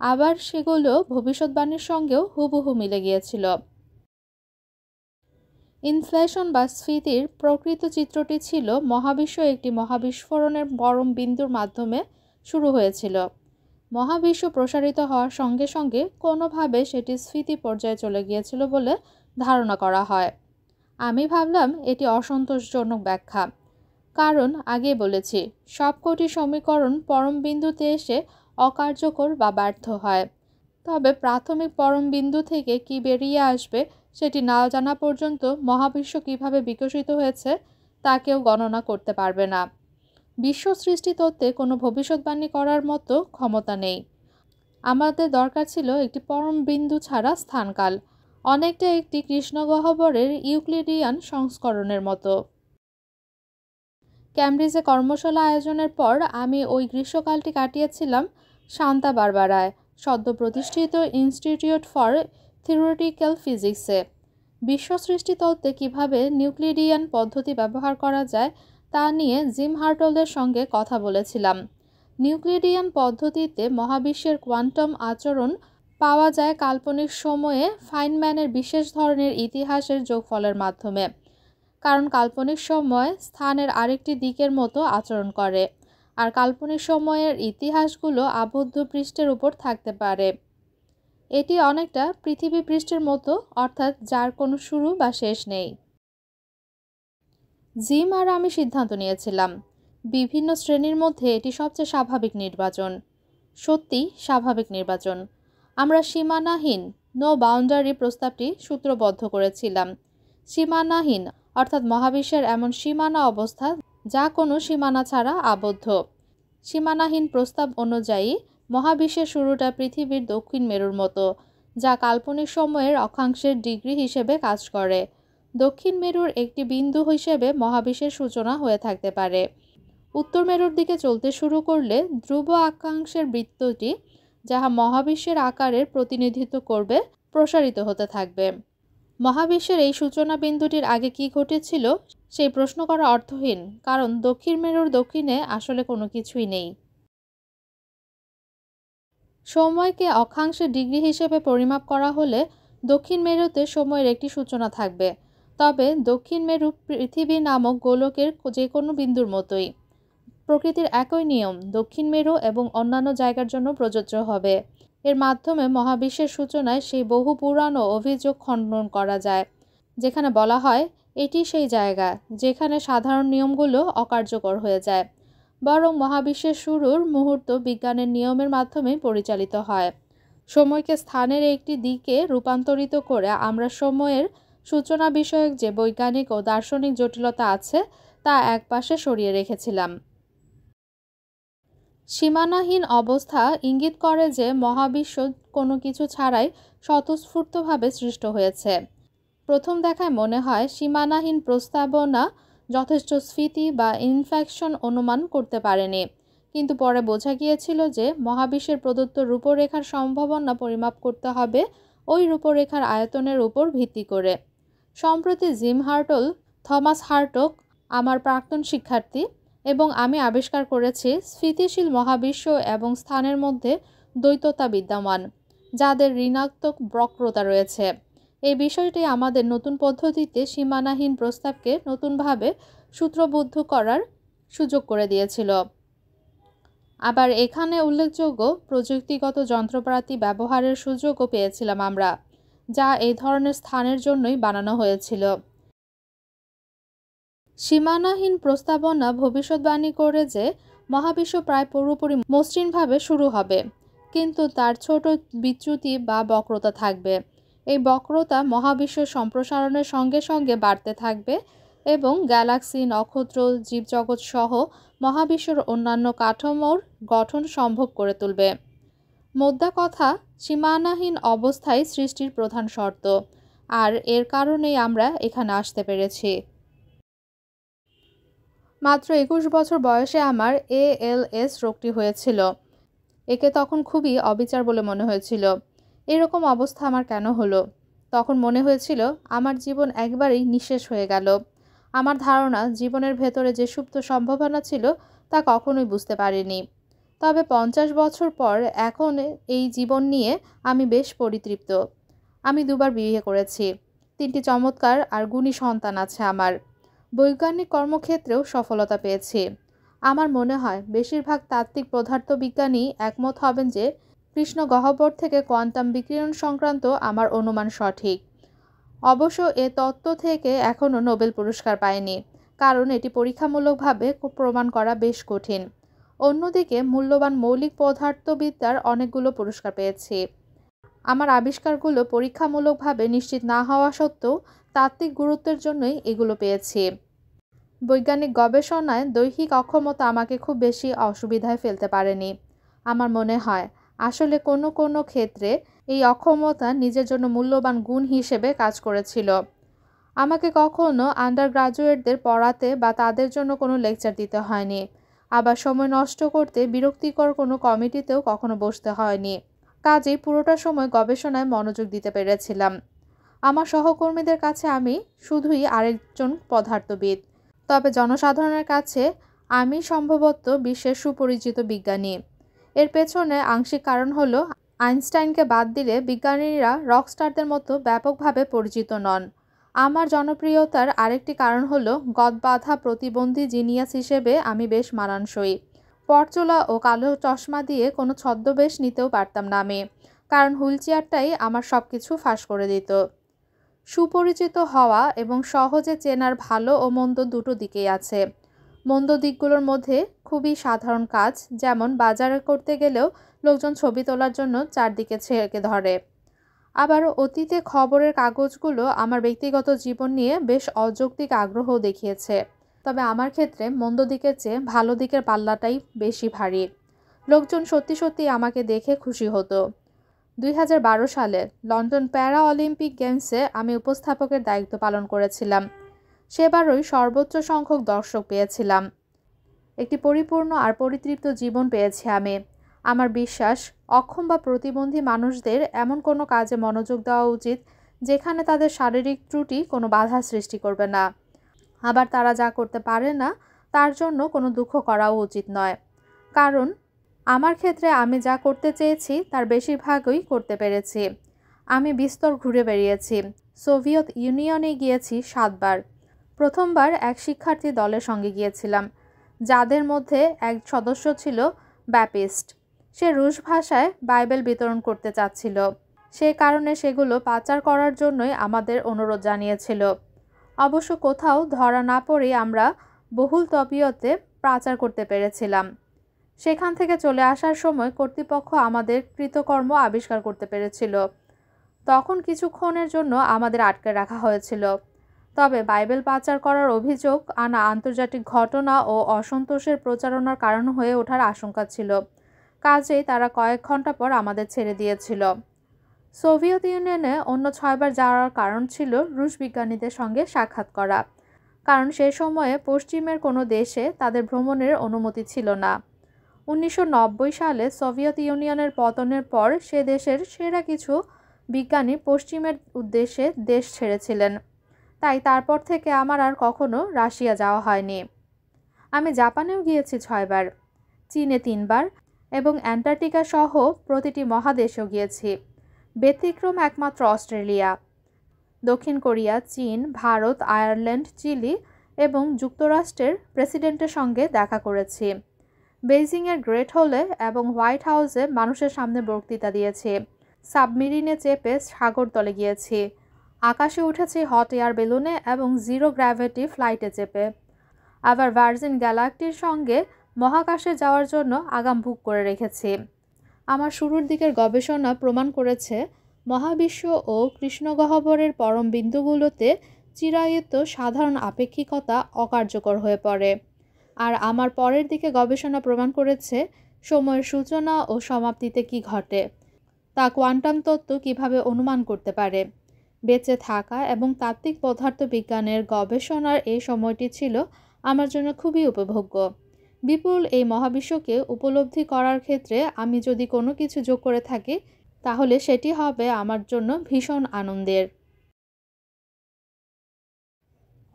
আবার সেগুলো ভবিষ্যৎবাণীর সঙ্গেও হুবহু মিলে গিয়েছিল। ইনফ্লেশন বা স্ফীতির প্রকৃত চিত্রটি ছিল মহাবিশ্ব একটি মহাবিস্ফোরণের পরম বিন্দুর মাধ্যমে শুরু হয়েছিল। মহাবিশ্ব প্রসারিত হওয়ার সঙ্গে সঙ্গে কোনোভাবে সেটি স্ফীতি পর্যায়ে চলে গিয়েছিল বলে ধারণা করা হয়। আমি ভাবলাম এটি অসন্তোষজনক ব্যাখ্যা, কারণ আগে বলেছি সবকটি সমীকরণ পরম বিন্দুতে এসে অকার্যকর বা ব্যর্থ হয়। তবে প্রাথমিক পরম বিন্দু থেকে কি বেরিয়ে আসবে সেটি না জানা পর্যন্ত মহাবিশ্ব কিভাবে বিকশিত হয়েছে তা কেউ গণনা করতে পারবে না। বিশ্ব সৃষ্টি তত্ত্বে কোনো ভবিষ্যৎবাণী করার মতো ক্ষমতা নেই। আমাদের দরকার ছিল একটি পরম বিন্দু ছাড়া স্থানকাল, অনেকটা একটি কৃষ্ণগহ্বরের ইউক্লিডিয়ান সংস্করণের মতো। ক্যামব্রিজে কর্মশালা আয়োজনের পর আমি ওই গ্রীষ্মকালটি কাটিয়েছিলাম সান্তা বারবারায় সদ্য প্রতিষ্ঠিত ইনস্টিটিউট ফর থিওরিটিক্যাল ফিজিক্সে। বিশ্ব সৃষ্টি তত্ত্বে কীভাবে নিউক্লিডিয়ান পদ্ধতি ব্যবহার করা যায় তা নিয়ে জিম হার্টলের সঙ্গে কথা বলেছিলাম। নিউক্লিডিয়ান পদ্ধতিতে মহাবিশ্বের কোয়ান্টাম আচরণ পাওয়া যায় কাল্পনিক সময়ে ফাইনম্যানের বিশেষ ধরনের ইতিহাসের যোগফলের মাধ্যমে, কারণ কাল্পনিক সময় স্থানের আরেকটি দিকের মতো আচরণ করে, আর কাল্পনিক সময়ের ইতিহাসগুলো আবদ্ধ পৃষ্ঠের উপর থাকতে পারে। এটি অনেকটা পৃথিবী পৃষ্ঠের মতো, অর্থাৎ যার কোনো শুরু বা শেষ নেই। জিম আর আমি সিদ্ধান্ত নিয়েছিলাম বিভিন্ন শ্রেণীর মধ্যে এটি সবচেয়ে স্বাভাবিক নির্বাচন। সত্যি স্বাভাবিক নির্বাচন। আমরা সীমানাহীন নো বাউন্ডারি প্রস্তাবটি সূত্রবদ্ধ করেছিলাম। সীমানাহীন অর্থাৎ মহাবিশ্বের এমন সীমানা অবস্থা যা কোনো সীমানা ছাড়া আবদ্ধ। সীমানাহীন প্রস্তাব অনুযায়ী মহাবিশ্বের শুরুটা পৃথিবীর দক্ষিণ মেরুর মতো, যা কাল্পনিক সময়ের অক্ষাংশের ডিগ্রি হিসেবে কাজ করে। দক্ষিণ মেরুর একটি বিন্দু হিসেবে মহাবিশ্বের সূচনা হয়ে থাকতে পারে। উত্তর মেরুর দিকে চলতে শুরু করলে ধ্রুব অক্ষাংশের বৃত্তটি, যাহা মহাবিশ্বের আকারের প্রতিনিধিত্ব করবে, প্রসারিত হতে থাকবে। মহাবিশ্বের এই সূচনা বিন্দুটির আগে কি ঘটেছিল সেই প্রশ্ন করা অর্থহীন, কারণ দক্ষিণ মেরুর দক্ষিণে আসলে কোনো কিছুই নেই। সময়কে অক্ষাংশের ডিগ্রি হিসেবে পরিমাপ করা হলে দক্ষিণ মেরুতে সময়ের একটি সূচনা থাকবে, তবে দক্ষিণ মেরু পৃথিবী নামক গোলকের যে কোনো বিন্দুর মতোই। প্রকৃতির একই নিয়ম দক্ষিণ মেরু এবং অন্যান্য জায়গার জন্য প্রযোজ্য হবে। এর মাধ্যমে মহাবিশ্বের সূচনায় সেই বহু পুরানো অভিযোগ খণ্ডন করা যায়, যেখানে বলা হয় এটি সেই জায়গা যেখানে সাধারণ নিয়মগুলো অকার্যকর হয়ে যায়, বরং মহাবিশ্বের শুরুর মুহূর্ত বিজ্ঞানের নিয়মের মাধ্যমে পরিচালিত হয়। সময়কে স্থানের একটি দিকে রূপান্তরিত করে আমরা সময়ের সূচনা বিষয়ক যে বৈজ্ঞানিক ও দার্শনিক জটিলতা আছে তা একপাশে সরিয়ে রেখেছিলাম। সীমানাহীন অবস্থা ইঙ্গিত করে যে মহাবিশ্ব কোনো কিছু ছাড়াই স্বতঃস্ফূর্তভাবে সৃষ্ট হয়েছে। প্রথম দেখায় মনে হয় সীমানাহীন প্রস্তাবনা যথেষ্ট স্ফীতি বা ইনফ্লেকশন অনুমান করতে পারেনি, কিন্তু পরে বোঝা গিয়েছিল যে মহাবিশ্বের প্রদত্ত রূপরেখার সম্ভাবনা পরিমাপ করতে হবে ওই রূপরেখার আয়তনের উপর ভিত্তি করে। সম্প্রতি জিম হার্টল, থমাস হার্টগ, আমার প্রাক্তন শিক্ষার্থী, এবং আমি আবিষ্কার করেছি স্থিতিশীল মহাবিশ্ব এবং স্থানের মধ্যে দ্বৈততা বিদ্যমান, যাদের ঋণাত্মক বক্রতা রয়েছে। এই বিষয়টি আমাদের নতুন পদ্ধতিতে সীমানাহীন প্রস্তাবকে নতুনভাবে সূত্রবদ্ধ করার সুযোগ করে দিয়েছিল। আবার এখানে উল্লেখযোগ্য প্রযুক্তিগত যন্ত্রপাতি ব্যবহারের সুযোগও পেয়েছিলাম আমরা, যা এই ধরনের স্থানের জন্যই বানানো হয়েছিল। সীমানাহীন প্রস্তাবনা ভবিষ্যৎবাণী করে যে মহাবিশ্ব প্রায় পুরোপুরি মসৃণভাবে শুরু হবে, কিন্তু তার ছোট বিচ্যুতি বা বক্রতা থাকবে। এই বক্রতা মহাবিশ্ব সম্প্রসারণের সঙ্গে সঙ্গে বাড়তে থাকবে, এবং গ্যালাক্সি, নক্ষত্র, জীবজগৎ সহ মহাবিশ্বের অন্যান্য কাঠামোর গঠন সম্ভব করে তুলবে। মোদ্দা কথা, সীমানাহীন অবস্থায় সৃষ্টির প্রধান শর্ত, আর এর কারণেই আমরা এখানে আসতে পেরেছি। মাত্র 21 বছর বয়সে আমার ALS রোগটি হয়েছিল। একে তখন খুবই অবিচার বলে মনে হয়েছিল। এরকম অবস্থা আমার কেন হলো? তখন মনে হয়েছিল আমার জীবন একবারেই নিঃশেষ হয়ে গেল। আমার ধারণা জীবনের ভেতরে যে সুপ্ত সম্ভাবনা ছিল তা কখনোই বুঝতে পারিনি। তবে 50 বছর পর এখন এই জীবন নিয়ে আমি বেশ পরিতৃপ্ত। আমি 2 বার বিয়ে করেছি। 3টি চমৎকার আর গুণী সন্তান আছে আমার। বৈজ্ঞানিক কর্মক্ষেত্রেও সফলতা পেয়েছি। আমার মনে হয় বেশিরভাগ তাত্ত্বিক পদার্থবিজ্ঞানী একমত হবেন যে কৃষ্ণ গহ্বর থেকে কোয়ান্টাম বিকিরণ সংক্রান্ত আমার অনুমান সঠিক। অবশ্য এ তত্ত্ব থেকে এখনও নোবেল পুরস্কার পায়নি, কারণ এটি পরীক্ষামূলকভাবে প্রমাণ করা বেশ কঠিন। অন্যদিকে মূল্যবান মৌলিক পদার্থবিদ্যার অনেকগুলো পুরস্কার পেয়েছি। আমার আবিষ্কারগুলো পরীক্ষামূলকভাবে নিশ্চিত না হওয়া সত্ত্বেও তাত্ত্বিক গুরুত্বের জন্যই এগুলো পেয়েছি। বৈজ্ঞানিক গবেষণায় দৈহিক অক্ষমতা আমাকে খুব বেশি অসুবিধায় ফেলতে পারেনি। আমার মনে হয় আসলে কোনো কোনো ক্ষেত্রে এই অক্ষমতা নিজের জন্য মূল্যবান গুণ হিসেবে কাজ করেছিল। আমাকে কখনো আন্ডারগ্রাজুয়েটদের পড়াতে বা তাদের জন্য কোনো লেকচার দিতে হয়নি। আবার সময় নষ্ট করতে বিরক্তিকর কোনো কমিটিতেও কখনো বসতে হয়নি। কাজেই পুরোটা সময় গবেষণায় মনোযোগ দিতে পেরেছিলাম। আমার সহকর্মীদের কাছে আমি শুধুই আরেকজন পদার্থবিদ, তবে জনসাধারণের কাছে আমি সম্ভবত বিশ্বের সুপরিচিত বিজ্ঞানী। এর পেছনে আংশিক কারণ হলো আইনস্টাইনকে বাদ দিলে বিজ্ঞানীরা রকস্টারদের মতো ব্যাপকভাবে পরিচিত নন। আমার জনপ্রিয়তার আরেকটি কারণ হলো গদবাঁধা প্রতিবন্ধী জিনিয়াস হিসেবে আমি বেশ মানানসই। পরচুলা ও কালো চশমা দিয়ে কোনো ছদ্মবেশ নিতেও পারতাম না আমি, কারণ হুইলচেয়ারটাই আমার সব কিছু ফাঁস করে দিত। সুপরিচিত হওয়া এবং সহজে চেনার ভালো ও মন্দ দুটো দিকেই আছে। মন্দ দিকগুলোর মধ্যে খুবই সাধারণ কাজ, যেমন বাজারে করতে গেলেও লোকজন ছবি তোলার জন্য চারদিকে ছেড়ে ধরে। আবার অতীতে খবরের কাগজগুলো আমার ব্যক্তিগত জীবন নিয়ে বেশ অযৌক্তিক আগ্রহ দেখিয়েছে। তবে আমার ক্ষেত্রে মন্দ দিকের চেয়ে ভালো দিকের পাল্লাটাই বেশি ভারী। লোকজন সত্যি সত্যি আমাকে দেখে খুশি হতো। 2012 সালে লন্ডন প্যারা অলিম্পিক গেমসে আমি উপস্থাপকের দায়িত্ব পালন করেছিলাম। সেবারই সর্বোচ্চ সংখ্যক দর্শক পেয়েছিলাম। একটি পরিপূর্ণ আর পরিতৃপ্ত জীবন পেয়েছি আমি। আমার বিশ্বাস, অক্ষম বা প্রতিবন্ধী মানুষদের এমন কোনো কাজে মনোযোগ দেওয়া উচিত যেখানে তাদের শারীরিক ত্রুটি কোনো বাধা সৃষ্টি করবে না। আবার তারা যা করতে পারে না তার জন্য কোনো দুঃখ করাও উচিত নয়, কারণ আমার ক্ষেত্রে আমি যা করতে চেয়েছি তার বেশিরভাগই করতে পেরেছি। আমি বিস্তর ঘুরে বেরিয়েছি। সোভিয়েত ইউনিয়নে গিয়েছি 7 বার। প্রথমবার এক শিক্ষার্থী দলের সঙ্গে গিয়েছিলাম, যাদের মধ্যে এক সদস্য ছিল ব্যাপিস্ট। সে রুশ ভাষায় বাইবেল বিতরণ করতে চাচ্ছিল। সে কারণে সেগুলো পাচার করার জন্যই আমাদের অনুরোধ জানিয়েছিল। অবশ্য কোথাও ধরা না পড়েই আমরা বহুল তবিয়তে পাচার করতে পেরেছিলাম। সেখান থেকে চলে আসার সময় কর্তৃপক্ষ আমাদের কৃতকর্ম আবিষ্কার করতে পেরেছিল। তখন কিছুক্ষণের জন্য আমাদের আটকে রাখা হয়েছিল। তবে বাইবেল পাচার করার অভিযোগ আনা আন্তর্জাতিক ঘটনা ও অসন্তোষের প্রচারণার কারণ হয়ে ওঠার আশঙ্কা ছিল। কাজেই তারা কয়েক ঘন্টা পর আমাদের ছেড়ে দিয়েছিল। সোভিয়েত ইউনিয়নে অন্য 6 বার যাওয়ার কারণ ছিল রুশ বিজ্ঞানীদের সঙ্গে সাক্ষাৎ করা, কারণ সে সময়ে পশ্চিমের কোনো দেশে তাদের ভ্রমণের অনুমতি ছিল না। 1990 সালে সোভিয়েত ইউনিয়নের পতনের পর সে দেশের সেরা কিছু বিজ্ঞানী পশ্চিমের উদ্দেশ্যে দেশ ছেড়েছিলেন। তাই তারপর থেকে আমার আর কখনো রাশিয়া যাওয়া হয়নি। আমি জাপানেও গিয়েছি 6 বার, চীনে 3 বার এবং অ্যান্টার্কটিকা সহ প্রতিটি মহাদেশেও গিয়েছি। ব্যতিক্রম একমাত্র অস্ট্রেলিয়া। দক্ষিণ কোরিয়া, চীন, ভারত, আয়ারল্যান্ড, চিলি এবং যুক্তরাষ্ট্রের প্রেসিডেন্টের সঙ্গে দেখা করেছি। বেইজিংয়ের গ্রেট হলে এবং হোয়াইট হাউসে মানুষের সামনে বক্তৃতা দিয়েছি। সাবমেরিনে চেপে সাগরতলে গিয়েছি। আকাশে উঠেছি হট এয়ার বেলুনে এবং জিরো গ্র্যাভিটি ফ্লাইটে চেপে। আবার ভার্জিন গ্যালাক্টির সঙ্গে মহাকাশে যাওয়ার জন্য আগাম বুক করে রেখেছি। আমার শুরুর দিকের গবেষণা প্রমাণ করেছে মহাবিশ্ব ও কৃষ্ণগহ্বরের পরম বিন্দুগুলোতে চিরায়ত সাধারণ আপেক্ষিকতা অকার্যকর হয়ে পড়ে। আর আমার পরের দিকে গবেষণা প্রমাণ করেছে সময়ের সূচনা ও সমাপ্তিতে কি ঘটে তা কোয়ান্টাম তত্ত্ব কিভাবে অনুমান করতে পারে। বেঁচে থাকা এবং তাত্ত্বিক পদার্থবিজ্ঞানের গবেষণার এই সময়টি ছিল আমার জন্য খুবই উপভোগ্য। বিপুল এই মহাবিশ্বকে উপলব্ধি করার ক্ষেত্রে আমি যদি কোনো কিছু যোগ করে থাকি তাহলে সেটি হবে আমার জন্য ভীষণ আনন্দের।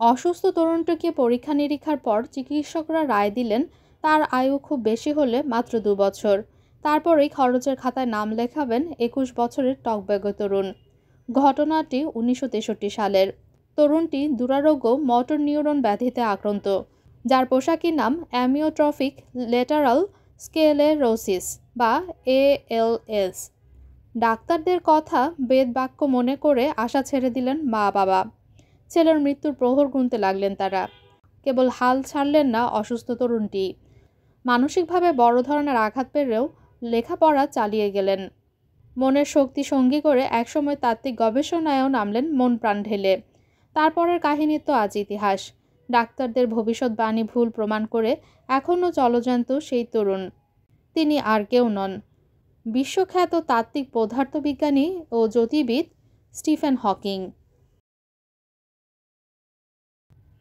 অসুস্থ তরুণটিকে পরীক্ষা নিরীক্ষার পর চিকিৎসকরা রায় দিলেন তার আয়ু খুব বেশি হলে মাত্র 2 বছর। তারপরেই খরচের খাতায় নাম লেখাবেন 21 বছরের টকব্যাগে তরুণ। ঘটনাটি 1963 সালের। তরুণটি দুরারোগ্য মোটর নিউরন ব্যাধিতে আক্রান্ত, যার পোশাকি নাম অ্যামিওট্রফিক লেটারাল স্ক্লেরোসিস বা ALS। ডাক্তারদের কথা বেদ বাক্য মনে করে আশা ছেড়ে দিলেন মা বাবা। ছেলের মৃত্যুর প্রহর গুনতে লাগলেন তারা। কেবল হাল ছাড়লেন না অসুস্থ তরুণটি, মানসিকভাবে বড় ধরনের আঘাত পেলেও লেখাপড়া চালিয়ে গেলেন। মনের শক্তি সঙ্গী করে একসময় তাত্ত্বিক গবেষণায়ও নামলেন মন প্রাণ ঢেলে। তারপরের কাহিনী তো আজ ইতিহাস। ডাক্তারদের ভবিষ্যৎবাণী ভুল প্রমাণ করে এখনও চলজ্যান্ত সেই তরুণ। তিনি আর কেউ নন, বিশ্বখ্যাত তাত্ত্বিক পদার্থবিজ্ঞানী ও জ্যোতির্বিদ স্টিফেন হকিং।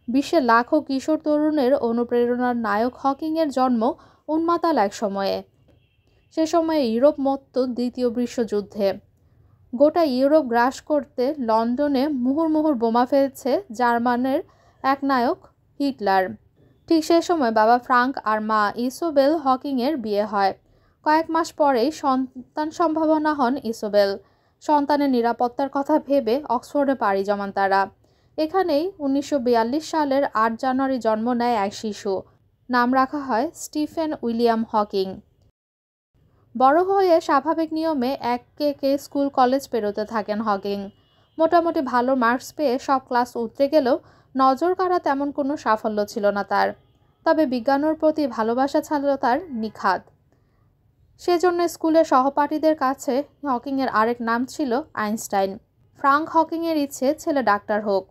বিশ্বের লাখো কিশোর তরুণের অনুপ্রেরণার নায়ক হকিংয়ের জন্ম উন্মাতাল এক সময়ে। সে সময়ে ইউরোপ মত্ত দ্বিতীয় বিশ্বযুদ্ধে। গোটা ইউরোপ গ্রাস করতে লন্ডনে মুহুর্মুহুর বোমা ফেলছে জার্মানের এক নায়ক হিটলার। ঠিক সে সময় বাবা ফ্রাঙ্ক আর মা ইসোবেল হকিংয়ের বিয়ে হয়। কয়েক মাস পরেই সন্তান সম্ভাবনা হন ইসোবেল। সন্তানের নিরাপত্তার কথা ভেবে অক্সফোর্ডে পাড়ি জমান তারা। এখানেই 1942 সালের 8 জানুয়ারি জন্ম নেয় এক শিশু। নাম রাখা হয় স্টিফেন উইলিয়াম হকিং। বড় হয়ে স্বাভাবিক নিয়মে একে স্কুল কলেজ পেরোতে থাকেন হকিং। মোটামুটি ভালো মার্কস পেয়ে সব ক্লাস উতরে গেলেও নজর কাড়া তেমন কোনো সাফল্য ছিল না তার। তবে বিজ্ঞানের প্রতি ভালোবাসা ছিল তার নিখাদ। সেজন্য স্কুলের সহপাঠীদের কাছে হকিংয়ের আরেক নাম ছিল আইনস্টাইন। ফ্রাঙ্ক হকিংয়ের ইচ্ছে ছেলে ডাক্তার হোক।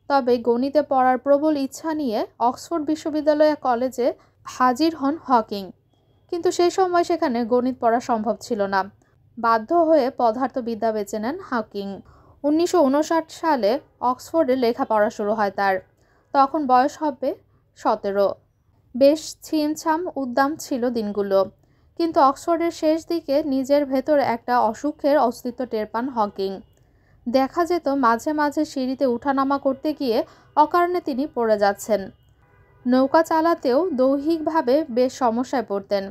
তবে গণিতে পড়ার প্রবল ইচ্ছা নিয়ে অক্সফোর্ড বিশ্ববিদ্যালয় কলেজে হাজির হন হকিং। কিন্তু সেই সময় সেখানে গণিত পড়া সম্ভব ছিল না। বাধ্য হয়ে পদার্থবিদ্যা বেছে নেন হকিং। 1959 সালে অক্সফোর্ডে লেখাপড়া শুরু হয় তার। তখন বয়স হবে 17। বেশ ছিমছাম উদ্দাম ছিল দিনগুলো। কিন্তু অক্সফোর্ডের শেষ দিকে নিজের ভেতর একটা অসুখের অস্তিত্ব টের পান হকিং। দেখা যেত মাঝে মাঝে সিঁড়িতে উঠানামা করতে গিয়ে অকারণে তিনি পড়ে যাচ্ছেন। নৌকা চালাতেও দৈহিকভাবে বেশ সমস্যায় পড়তেন।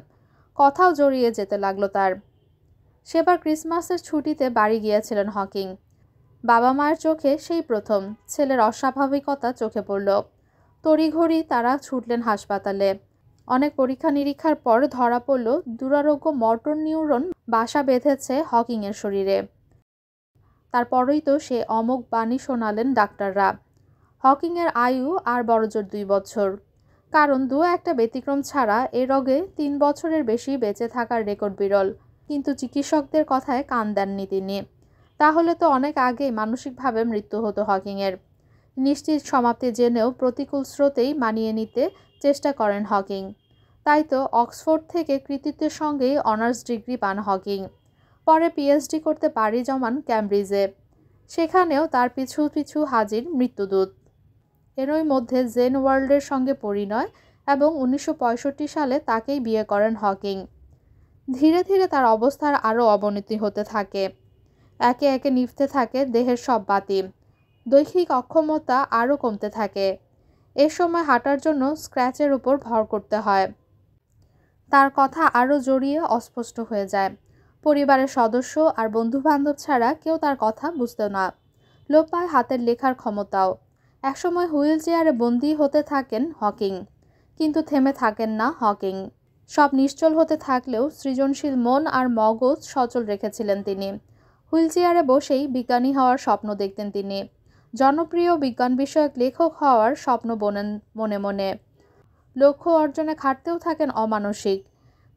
কথাও জড়িয়ে যেতে লাগলো তার। সেবার ক্রিসমাসের ছুটিতে বাড়ি গিয়েছিলেন হকিং। বাবা মায়ের চোখে সেই প্রথম ছেলের অস্বাভাবিকতা চোখে পড়ল। তড়িঘড়ি তারা ছুটলেন হাসপাতালে। অনেক পরীক্ষা নিরীক্ষার পর ধরা পড়ল দুরারোগ্য মোটর নিউরন বাসা বেঁধেছে হকিংয়ের শরীরে। তারপরই তো সে অমোঘ বাণী শোনালেন ডাক্তাররা। হকিংয়ের আয়ু আর বড়জোর 2 বছর। কারণ একটা ব্যতিক্রম ছাড়া এ রোগে 3 বছরের বেশি বেঁচে থাকার রেকর্ড বিরল। কিন্তু চিকিৎসকদের কথায় কান দেননি তিনি। তাহলে তো অনেক আগেই মানসিকভাবে মৃত্যু হতো হকিংয়ের। নিশ্চিত সমাপ্তি জেনেও প্রতিকূল স্রোতেই মানিয়ে নিতে চেষ্টা করেন হকিং। তাই তো অক্সফোর্ড থেকে কৃতিত্বের সঙ্গেই অনার্স ডিগ্রি পান হকিং। পরে পিএইচডি করতে পাড়ি জমান ক্যামব্রিজে। সেখানেও তার পিছু পিছু হাজির মৃত্যুদূত। এরই মধ্যে জেন ওয়ার্ল্ডের সঙ্গে পরিণয় এবং 1965 সালে তাকেই বিয়ে করেন হকিং। ধীরে ধীরে তার অবস্থার আরও অবনতি হতে থাকে। একে একে নিভতে থাকে দেহের সব বাতি। দৈহিক অক্ষমতা আরও কমতে থাকে। এ সময় হাঁটার জন্য স্ক্র্যাচের উপর ভর করতে হয়। তার কথা আরও জড়িয়ে অস্পষ্ট হয়ে যায়। পরিবারের সদস্য আর বন্ধুবান্ধব ছাড়া কেউ তার কথা বুঝতো না। লোপ পায় হাতের লেখার ক্ষমতাও। একসময় হুইল চেয়ারে বন্দী হতে থাকেন হকিং। কিন্তু থেমে থাকেন না হকিং। সব নিশ্চল হতে থাকলেও সৃজনশীল মন আর মগজ সচল রেখেছিলেন তিনি। হুইল চেয়ারে বসেই বিজ্ঞানী হওয়ার স্বপ্ন দেখতেন তিনি। জনপ্রিয় বিজ্ঞান বিষয়ক লেখক হওয়ার স্বপ্ন বোনেন মনে মনে। লক্ষ্য অর্জনে খাটতেও থাকেন অমানসিক।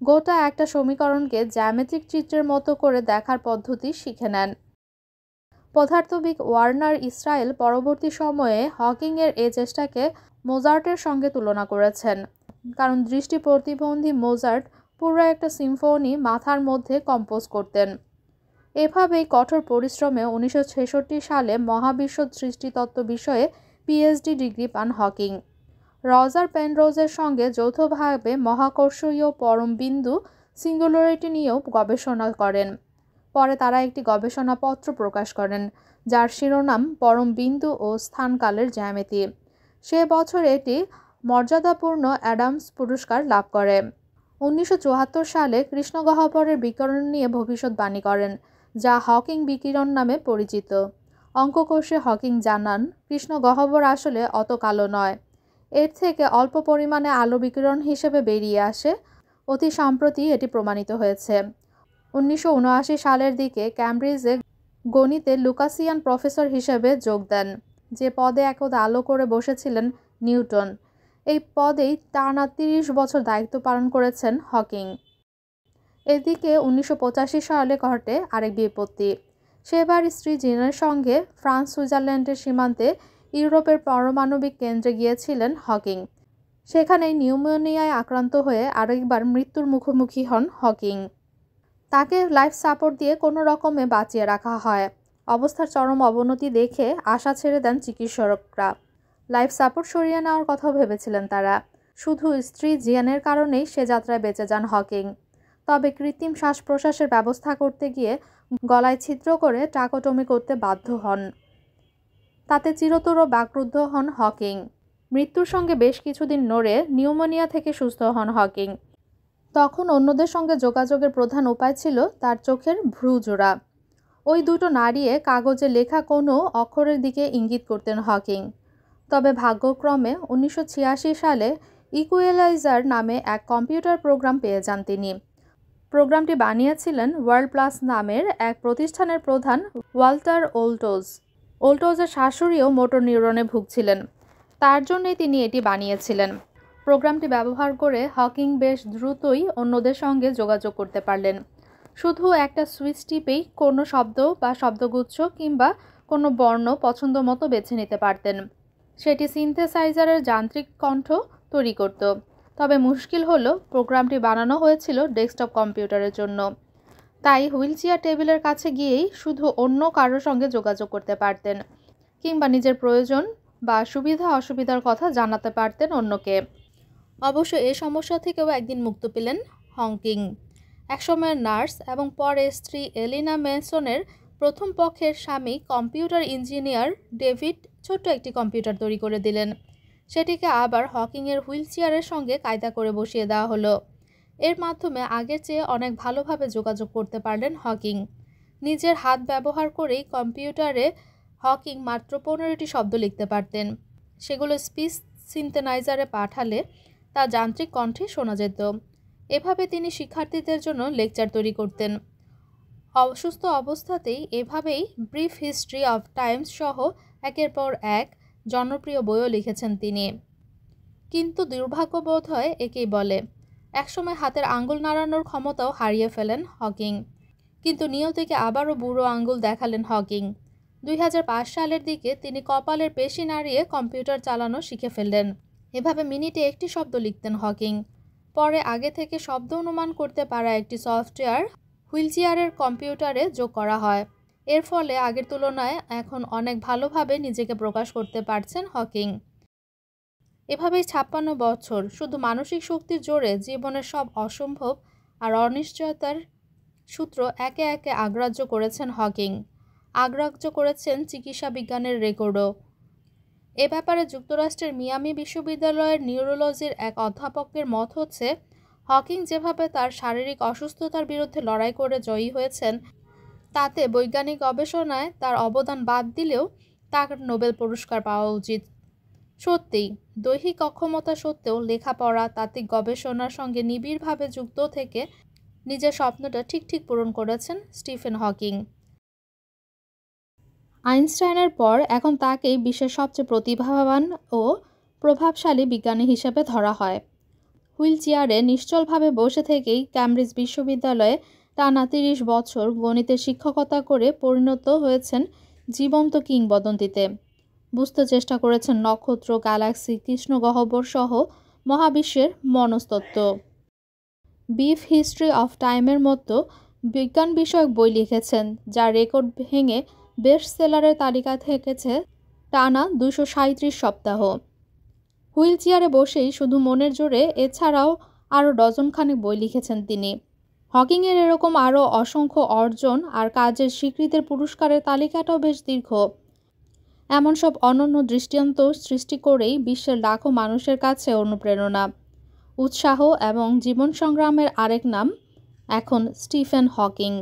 গোটা একটা সমীকরণকে জ্যামিতিক চিত্রের মতো করে দেখার পদ্ধতি শিখে নেন। পদার্থবিদ ওয়ার্নার ইসরায়েল পরবর্তী সময়ে হকিংয়ের এই চেষ্টাকে মোজার্টের সঙ্গে তুলনা করেছেন, কারণ দৃষ্টি প্রতিবন্ধী মোজার্ট পুরো একটা সিম্ফনি মাথার মধ্যে কম্পোজ করতেন। এভাবেই কঠোর পরিশ্রমে 1966 সালে মহাবিশ্ব সৃষ্টিতত্ত্ব বিষয়ে পিএইচডি ডিগ্রি পান হকিং। রজার পেনরোজের সঙ্গে যৌথভাবে মহাকর্ষীয় পরম বিন্দু সিঙ্গুলারিটি নিয়েও গবেষণা করেন। পরে তারা একটি গবেষণাপত্র প্রকাশ করেন, যার শিরোনাম পরম বিন্দু ও স্থানকালের জ্যামিতি। সে বছর এটি মর্যাদাপূর্ণ অ্যাডামস পুরস্কার লাভ করে। 1974 সালে কৃষ্ণগহ্বরের বিকিরণ নিয়ে ভবিষ্যৎবাণী করেন, যা হকিং বিকিরণ নামে পরিচিত। অঙ্ককোষে হকিং জানান, কৃষ্ণগহ্বর আসলে অত কালো নয়, এর থেকে অল্প পরিমাণে আলো বিকিরণ হিসেবে বেরিয়ে আসে। অতি সম্প্রতি এটি প্রমাণিত হয়েছে। 1979 সালের দিকে ক্যামব্রিজে গণিতে লুকাসিয়ান প্রফেসর হিসেবে যোগ দেন, যে পদে একদা আলো করে বসেছিলেন নিউটন। এই পদেই টানা 30 বছর দায়িত্ব পালন করেছেন হকিং। এদিকে 1985 সালে ঘটে আরেক বিপত্তি। সেবার স্ত্রী জিনের সঙ্গে ফ্রান্স সুইজারল্যান্ডের সীমান্তে ইউরোপের পারমাণবিক কেন্দ্রে গিয়েছিলেন হকিং। সেখানেই নিউমোনিয়ায় আক্রান্ত হয়ে আরেকবার মৃত্যুর মুখোমুখি হন হকিং। তাকে লাইফ সাপোর্ট দিয়ে কোনো রকমে বাঁচিয়ে রাখা হয়। অবস্থার চরম অবনতি দেখে আশা ছেড়ে দেন চিকিৎসকরা। লাইফ সাপোর্ট সরিয়ে নেওয়ার কথা ভেবেছিলেন তারা। শুধু স্ত্রী জিয়ানের কারণেই সে যাত্রায় বেঁচে যান হকিং। তবে কৃত্রিম শ্বাস প্রশ্বাসের ব্যবস্থা করতে গিয়ে গলায় ছিদ্র করে ট্রাকোটমি করতে বাধ্য হন। তাতে চিরতর বাকরুদ্ধ হন হকিং। মৃত্যুর সঙ্গে বেশ কিছুদিন নড়ে নিউমোনিয়া থেকে সুস্থ হন হকিং। তখন অন্যদের সঙ্গে যোগাযোগের প্রধান উপায় ছিল তার চোখের ভ্রুজোড়া। ওই দুটো নাড়িয়ে কাগজে লেখা কোনো অক্ষরের দিকে ইঙ্গিত করতেন হকিং। তবে ভাগ্যক্রমে 1986 সালে ইকুয়ালাইজার নামে এক কম্পিউটার প্রোগ্রাম পেয়ে যান তিনি। প্রোগ্রামটি বানিয়েছিলেন ওয়ার্ল্ড প্লাস নামের এক প্রতিষ্ঠানের প্রধান ওয়াল্টার ওল্টোজ। ওল্টোজের শাশুড়িও মোটর নিউরনে ভুগছিলেন, তার জন্যই তিনি এটি বানিয়েছিলেন। প্রোগ্রামটি ব্যবহার করে হকিং বেশ দ্রুতই অন্যদের সঙ্গে যোগাযোগ করতে পারলেন। শুধু একটা সুইচ টিপেই কোনো শব্দ বা শব্দগুচ্ছ কিংবা কোনো বর্ণ পছন্দ মতো বেছে নিতে পারতেন। সেটি সিনথেসাইজারের যান্ত্রিক কণ্ঠ তৈরি করত। তবে মুশকিল হলো, প্রোগ্রামটি বানানো হয়েছিল ডেস্কটপ কম্পিউটারের জন্য। তাই হুইলচেয়ার টেবিলের কাছে গিয়েই শুধু অন্য কারোর সঙ্গে যোগাযোগ করতে পারতেন, কিংবা নিজের প্রয়োজন বা সুবিধা অসুবিধার কথা জানাতে পারতেন অন্যকে। অবশ্য এই সমস্যা থেকেও একদিন মুক্তি পেলেন হকিং। একসময়ের নার্স এবং পরে স্ত্রী এলিনা মেসনের প্রথম পক্ষের স্বামী কম্পিউটার ইঞ্জিনিয়ার ডেভিড ছোট্ট একটি কম্পিউটার তৈরি করে দিলেন। সেটিকে আবার হকিংয়ের হুইলচেয়ারের সঙ্গে কায়দা করে বসিয়ে দেওয়া হলো। এর মাধ্যমে আগের চেয়ে অনেক ভালোভাবে যোগাযোগ করতে পারলেন হকিং। নিজের হাত ব্যবহার করেই কম্পিউটারে হকিং মাত্র 15টি শব্দ লিখতে পারতেন। সেগুলো স্পিচ সিনথেসাইজারে পাঠালে তা যান্ত্রিক কণ্ঠে শোনা যেত। এভাবে তিনি শিক্ষার্থীদের জন্য লেকচার তৈরি করতেন। অসুস্থ অবস্থাতেই এভাবেই ব্রিফ হিস্ট্রি অফ টাইমস সহ একের পর এক জনপ্রিয় বইও লিখেছেন তিনি। কিন্তু দুর্ভাগ্য বোধ হয় একেই বলে, একসময় হাতের আঙ্গুল নাড়ানোর ক্ষমতাও হারিয়ে ফেলেন হকিং। কিন্তু নিয়তিকে আবারও বুড়ো আঙ্গুল দেখালেন হকিং। 2005 সালের দিকে তিনি কপালের পেশি নাড়িয়ে কম্পিউটার চালানো শিখে ফেললেন। এভাবে মিনিটে একটি শব্দ লিখতেন হকিং। পরে আগে থেকে শব্দ অনুমান করতে পারা একটি সফটওয়্যার হুইলচেয়ারের কম্পিউটারে যোগ করা হয়। এর ফলে আগের তুলনায় এখন অনেক ভালোভাবে নিজেকে প্রকাশ করতে পারছেন হকিং। এভাবেই 56 বছর শুধু মানসিক শক্তির জোরে জীবনের সব অসম্ভব আর অনিশ্চয়তার সূত্র একে একে আগ্রাহ্য করেছেন হকিং। আগ্রাহ্য করেছেন চিকিৎসা বিজ্ঞানের রেকর্ডও। এ ব্যাপারে যুক্তরাষ্ট্রের মিয়ামি বিশ্ববিদ্যালয়ের নিউরোলজির এক অধ্যাপকের মত হচ্ছে, হকিং যেভাবে তার শারীরিক অসুস্থতার বিরুদ্ধে লড়াই করে জয়ী হয়েছেন, তাতে বৈজ্ঞানিক গবেষণায় তার অবদান বাদ দিলেও তার নোবেল পুরস্কার পাওয়া উচিত। সত্যিই দৈহিক অক্ষমতা সত্ত্বেও লেখাপড়া, তাত্ত্বিক গবেষণার সঙ্গে নিবিড়ভাবে যুক্ত থেকে নিজের স্বপ্নটা ঠিক পূরণ করেছেন স্টিফেন হকিং। আইনস্টাইনের পর এখন তাকেই বিশ্বের সবচেয়ে প্রতিভাবান ও প্রভাবশালী বিজ্ঞানী হিসেবে ধরা হয়। হুইলচেয়ারে নিশ্চলভাবে বসে থেকেই ক্যামব্রিজ বিশ্ববিদ্যালয়ে টানা 30 বছর গণিতের শিক্ষকতা করে পরিণত হয়েছেন জীবন্ত কিংবদন্তিতে। বুঝতে চেষ্টা করেছেন নক্ষত্র, গ্যালাক্সি, কৃষ্ণগহ্বর সহ মহাবিশ্বের মনস্তত্ত্ব। বিফ হিস্ট্রি অফ টাইমের মতো বিজ্ঞান বিষয়ক বই লিখেছেন, যার রেকর্ড ভেঙে বেস্ট সেলারের তালিকায় থেকেছে টানা 237 সপ্তাহ। হুইল চেয়ারে বসেই শুধু মনের জোরে এছাড়াও আরও ডজনখানেক বই লিখেছেন তিনি। হকিংয়ের এরকম আরও অসংখ্য অর্জন আর কাজের স্বীকৃতির পুরস্কারের তালিকাটাও বেশ দীর্ঘ। এমন সব অনন্য দৃষ্টান্ত সৃষ্টি করেই বিশ্বের লাখো মানুষের কাছে অনুপ্রেরণা, উৎসাহ এবং জীবন সংগ্রামের আরেক নাম এখন স্টিফেন হকিং।